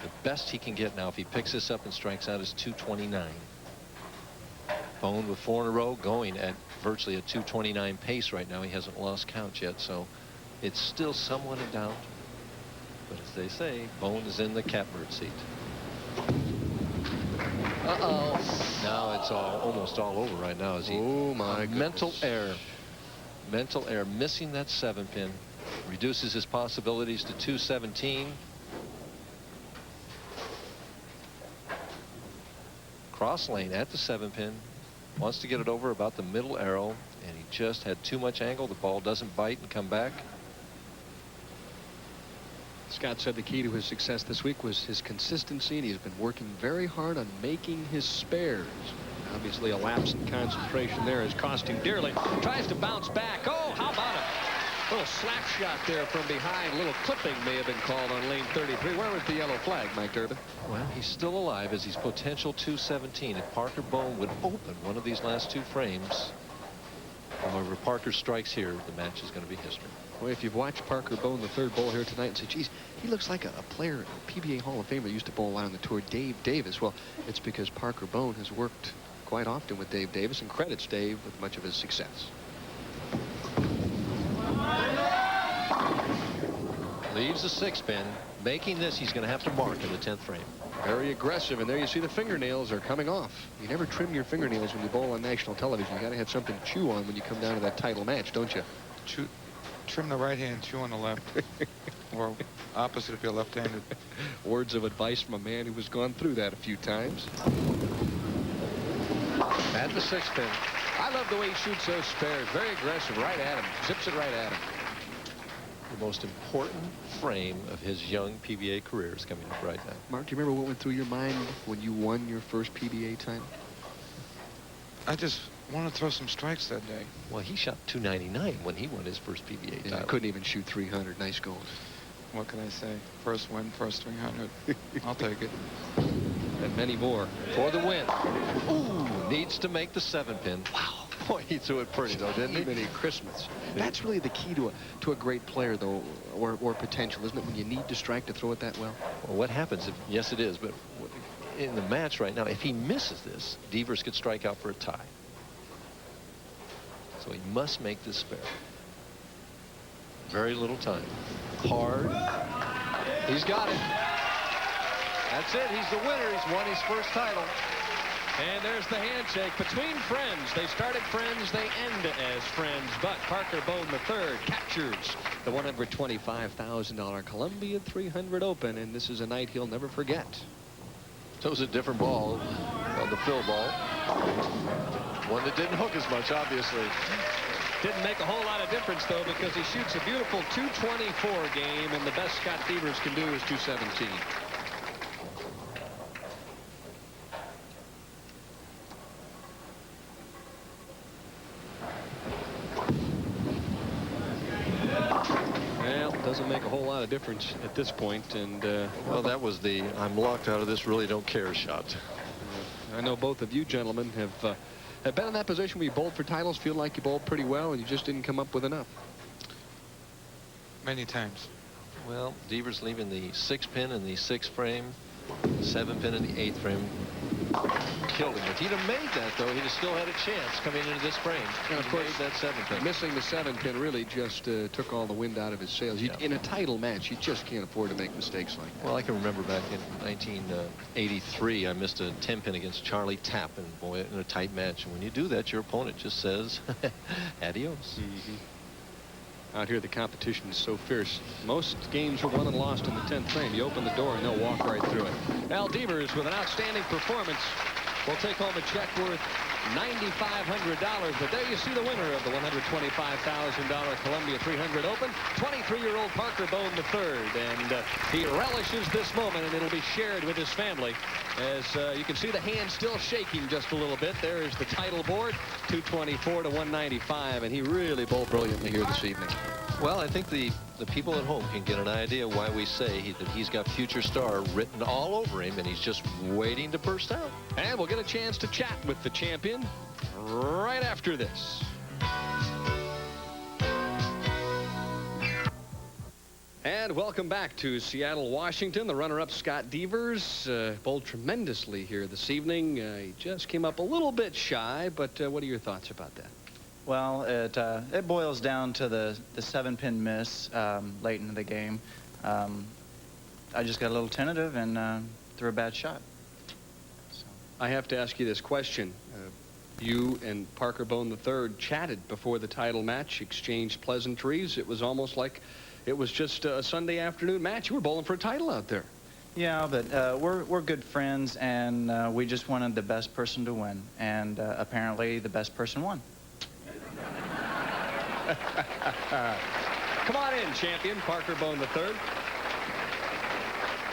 The best he can get now if he picks this up and strikes out is 229. Bohn with 4 in a row, going at virtually a 229 pace right now. He hasn't lost count yet, so it's still somewhat in doubt. But as they say, Bohn is in the catbird seat. Uh-oh. Now it's almost all over right now. As he, oh, my goodness. Mental error. Mental error. Missing that 7-pin. Reduces his possibilities to 217. Cross lane at the 7-pin. Wants to get it over about the middle arrow. And he just had too much angle. The ball doesn't bite and come back. Scott said the key to his success this week was his consistency, and he's been working very hard on making his spares. Obviously, a lapse in concentration there has cost him dearly. Tries to bounce back. Oh, how about a little slap shot there from behind. A little clipping may have been called on lane 33. Where was the yellow flag, Mike Durbin? Well, he's still alive as he's potential 217. If Parker Bohn would open one of these last 2 frames, However, Parker strikes here, the match is going to be history. Well, if you've watched Parker Bohn, the third bowl here tonight, and said, geez, he looks like a player, a PBA Hall of Famer that used to bowl a lot on the tour, Dave Davis. Well, it's because Parker Bohn has worked quite often with Dave Davis and credits Dave with much of his success. Leaves the 6-pin. Making this, he's going to have to mark in the 10th frame. Very aggressive, and there you see the fingernails are coming off. You never trim your fingernails when you bowl on national television. You got to have something to chew on when you come down to that title match, don't you? Trim the right hand, chew on the left. Or opposite if you're left-handed. Words of advice from a man who has gone through that a few times. At the 6-pin. I love the way he shoots those spares. Very aggressive, right at him. Zips it right at him. The most important frame of his young PBA career is coming up right now. Mark, do you remember what went through your mind when you won your first PBA title? I just want to throw some strikes that day. Well, he shot 299 when he won his first PBA title. Couldn't even shoot 300. Nice goals. What can I say? First win, first 300. I'll take it. And many more. For the win. Ooh, needs to make the 7-pin. Wow. Boy, he threw it pretty, though, didn't he? Even Christmas. That's really the key to a great player, though, or potential, isn't it? When you need to strike to throw it that well. Well, what happens if, yes, it is, but in the match right now, if he misses this, Devers could strike out for a tie. So he must make this spare. Very little time. Hard. He's got it. That's it. He's the winner. He's won his first title. And there's the handshake between friends. They started friends, they end as friends. But Parker Bohn III captures the $125,000 Columbia 300 Open, and this is a night he'll never forget. So it was a different ball on the fill ball. One that didn't hook as much, obviously. Didn't make a whole lot of difference, though, because he shoots a beautiful 224 game, and the best Scott Devers can do is 217. Well, doesn't make a whole lot of difference at this point, and well, that was the I'm locked out of this, really don't care shot. I know both of you gentlemen have been in that position where you bowled for titles, feel like you bowled pretty well, and you just didn't come up with enough. Many times. Well, Devers leaving the 6-pin in the 6th frame, 7-pin in the 8th frame. Killed him. If he'd have made that, though, he'd have still had a chance coming into this frame. And of course, that 7-pin. Missing the 7-pin really just took all the wind out of his sails. In a title match, you just can't afford to make mistakes like that. Well, I can remember back in 1983, I missed a 10-pin against Charlie Tappan, boy, in a tight match. And when you do that, your opponent just says, adios. Out here, the competition is so fierce. Most games are won and lost in the 10th frame. You open the door, and they'll walk right through it. Al Devers, with an outstanding performance, will take home a check worth $9,500. But there you see the winner of the $125,000 Columbia 300 Open, 23-year-old Parker Bohn III. And he relishes this moment, and it'll be shared with his family. As you can see the hand still shaking just a little bit. There is the title board, 224 to 195, and he really bowled brilliantly here this evening. Well, I think the people at home can get an idea why we say that he's got future star written all over him, and he's just waiting to burst out. And we'll get a chance to chat with the champion right after this. And welcome back to Seattle, Washington. The runner-up, Scott Devers, bowled tremendously here this evening. He just came up a little bit shy, but what are your thoughts about that? Well, it boils down to the 7-pin miss late in the game. I just got a little tentative and threw a bad shot. So. I have to ask you this question. You and Parker Bohn III chatted before the title match, exchanged pleasantries. It was almost like it was just a Sunday afternoon match. You were bowling for a title out there. Yeah, but we're good friends, and we just wanted the best person to win. And apparently the best person won. Come on in, champion, Parker Bohn III.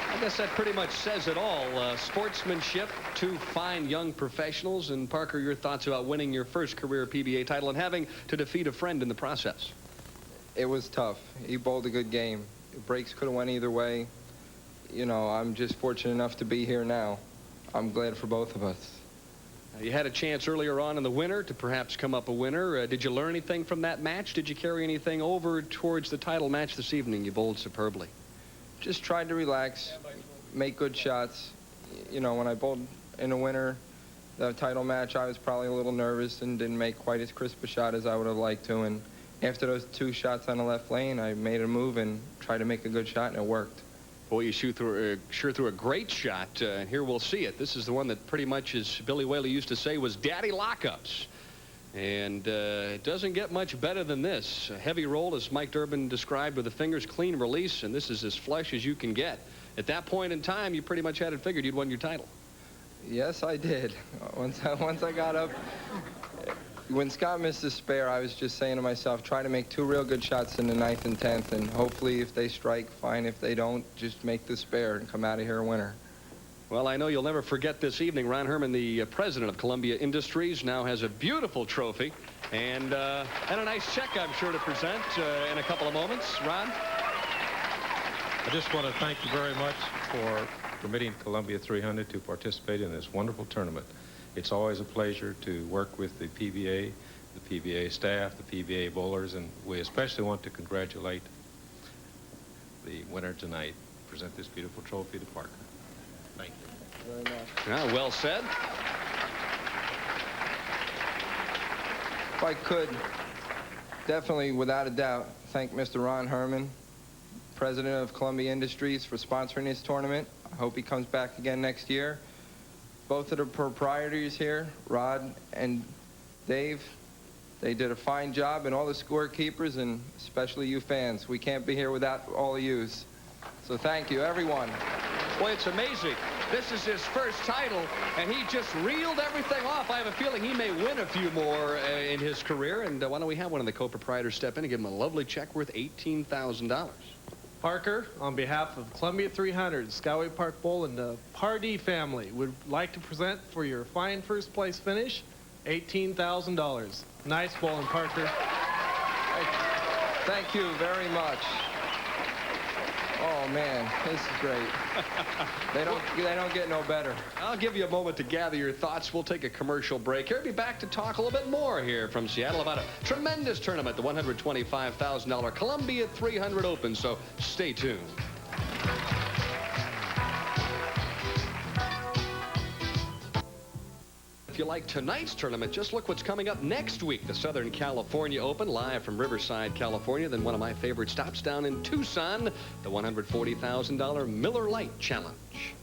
I guess that pretty much says it all. Sportsmanship, two fine young professionals. And Parker, your thoughts about winning your first career PBA title and having to defeat a friend in the process? It was tough. He bowled a good game. The breaks could have went either way. You know, I'm just fortunate enough to be here now. I'm glad for both of us. You had a chance earlier on in the winter to perhaps come up a winner. Did you learn anything from that match? Did you carry anything over towards the title match this evening? You bowled superbly. Just tried to relax, make good shots. You know, when I bowled in the winter, the title match, I was probably a little nervous and didn't make quite as crisp a shot as I would have liked to. And after those 2 shots on the left lane, I made a move and tried to make a good shot, and it worked. Boy, you sure threw a great shot. And here we'll see it. This is the one that pretty much, as Billy Whaley used to say, was daddy lockups. And it doesn't get much better than this. A heavy roll, as Mike Durbin described, with the fingers, clean release, and this is as flush as you can get. At that point in time, you pretty much had it figured you'd won your title. Yes, I did. Once I got up, when Scott missed the spare, I was just saying to myself, try to make 2 real good shots in the 9th and 10th, and hopefully if they strike, fine. If they don't, just make the spare and come out of here a winner. Well, I know you'll never forget this evening. Ron Herman, the president of Columbia Industries, now has a beautiful trophy and a nice check, I'm sure, to present in a couple of moments. Ron? I just want to thank you very much for permitting Columbia 300 to participate in this wonderful tournament. It's always a pleasure to work with the PBA staff, the PBA bowlers, and we especially want to congratulate the winner tonight. Present this beautiful trophy to Parker. Thank you. Very much. Well said. If I could, definitely, without a doubt, thank Mr. Ron Herman, president of Columbia Industries, for sponsoring this tournament. I hope he comes back again next year. Both of the proprietors here, Rod and Dave, they did a fine job, and all the scorekeepers, and especially you fans. We can't be here without all of yous. So thank you, everyone. Boy, it's amazing. This is his first title, and he just reeled everything off. I have a feeling he may win a few more in his career. And why don't we have one of the co-proprietors step in and give him a lovely check worth $18,000. Parker, on behalf of Columbia 300, Skyway Park Bowl, and the Pardee family, would like to present for your fine first place finish, $18,000. Nice bowling, Parker. Thank you very much. Oh man, this is great. They don't get no better. I'll give you a moment to gather your thoughts. We'll take a commercial break here. Be back to talk a little bit more here from Seattle about a tremendous tournament, the $125,000 Columbia 300 Open. So stay tuned. If you like tonight's tournament, just look what's coming up next week. The Southern California Open, live from Riverside, California. Then one of my favorite stops down in Tucson, the $140,000 Miller Lite Challenge.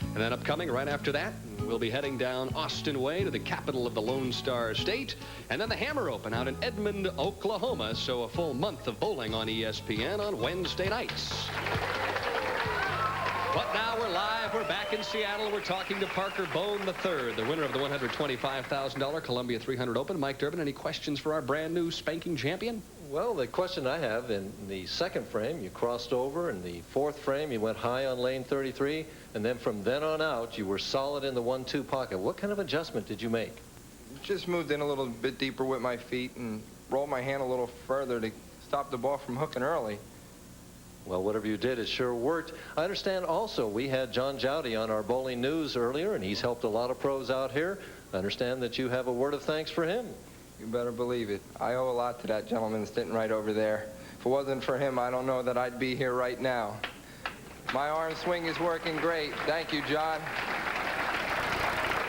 And then upcoming right after that, we'll be heading down Austin Way to the capital of the Lone Star State. And then the Hammer Open out in Edmond, Oklahoma. So a full month of bowling on ESPN on Wednesday nights. But now we're live. We're back in Seattle. We're talking to Parker Bohn III, the winner of the $125,000 Columbia 300 Open. Mike Durbin, any questions for our brand new spanking champion? Well, the question I have, in the second frame, you crossed over. In the fourth frame, you went high on lane 33. And then from then on out, you were solid in the 1-2 pocket. What kind of adjustment did you make? Just moved in a little bit deeper with my feet and rolled my hand a little further to stop the ball from hooking early. Well, whatever you did, it sure worked. I understand also we had John Jowdy on our Bowling News earlier, and he's helped a lot of pros out here. I understand that you have a word of thanks for him. You better believe it. I owe a lot to that gentleman sitting right over there. If it wasn't for him, I don't know that I'd be here right now. My arm swing is working great. Thank you, John.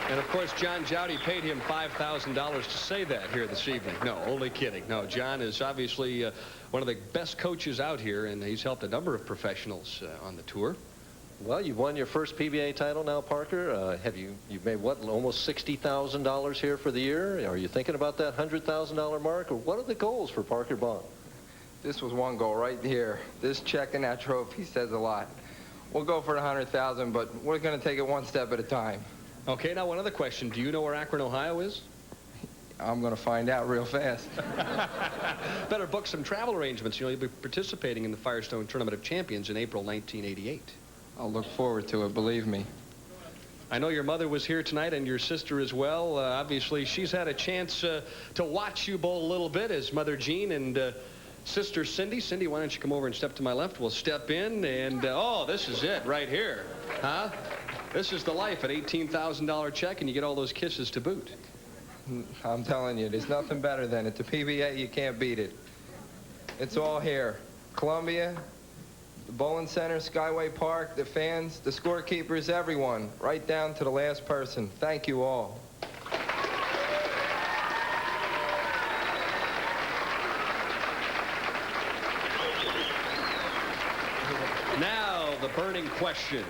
And, of course, John Jowdy paid him $5,000 to say that here this evening. No, only kidding. No, John is obviously one of the best coaches out here, and he's helped a number of professionals on the tour. Well, you've won your first PBA title now, Parker. You've made, what, almost $60,000 here for the year? Are you thinking about that $100,000 mark, or what are the goals for Parker Bohn? This was one goal right here. This check and that trophy says a lot. We'll go for the $100,000, but we're going to take it one step at a time. Okay, now one other question. Do you know where Akron, Ohio is? I'm going to find out real fast. Better book some travel arrangements. You know, you'll be participating in the Firestone Tournament of Champions in April 1988. I'll look forward to it, believe me. I know your mother was here tonight and your sister as well. Obviously, she's had a chance to watch you bowl a little bit as Mother Jean and Sister Cindy. Cindy, why don't you come over and step to my left? We'll step in and, oh, this is it right here. Huh? This is the life at $18,000 check, and you get all those kisses to boot. I'm telling you, there's nothing better than it. The PBA, you can't beat it. It's all here. Columbia, the Bowling Center, Skyway Park, the fans, the scorekeepers, everyone, right down to the last person. Thank you all. Now, the burning question.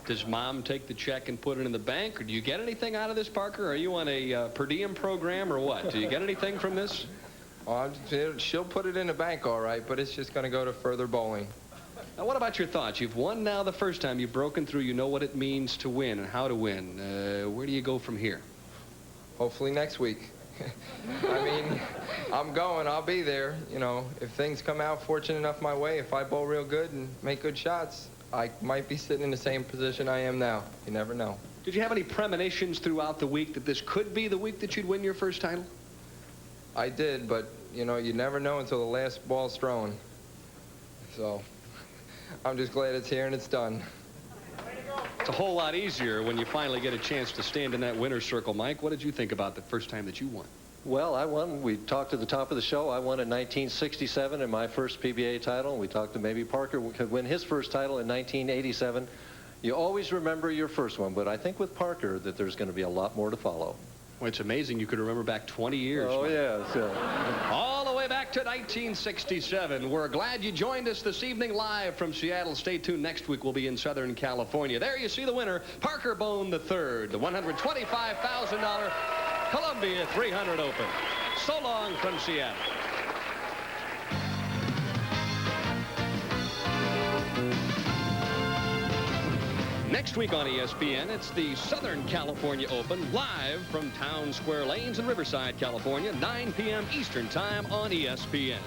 Does Mom take the check and put it in the bank, or do you get anything out of this, Parker? Are you on a per diem program, or what? Do you get anything from this? Oh, she'll put it in the bank, all right, but it's just going to go to further bowling. Now, what about your thoughts? You've won now the first time. You've broken through. You know what it means to win and how to win. Where do you go from here? Hopefully next week. I mean, I'm going. I'll be there. You know, if things come out fortunate enough my way, if I bowl real good and make good shots, I might be sitting in the same position I am now. You never know. Did you have any premonitions throughout the week that this could be the week that you'd win your first title? I did, but, you know, you never know until the last ball's thrown. So, I'm just glad it's here and it's done. It's a whole lot easier when you finally get a chance to stand in that winner's circle. Mike, what did you think about the first time that you won? Well, I won. We talked at the top of the show. I won in 1967 in my first PBA title. We talked to maybe Parker could win his first title in 1987. You always remember your first one, but I think with Parker that there's going to be a lot more to follow. Well, it's amazing you could remember back 20 years. Oh, Mike. yes. All the way back to 1967. We're glad you joined us this evening live from Seattle. Stay tuned. Next week we'll be in Southern California. There you see the winner, Parker Bohn III, the $125,000 Columbia 300 Open. So long from Seattle. Next week on ESPN, it's the Southern California Open, live from Town Square Lanes in Riverside, California, 9 p.m. Eastern Time on ESPN.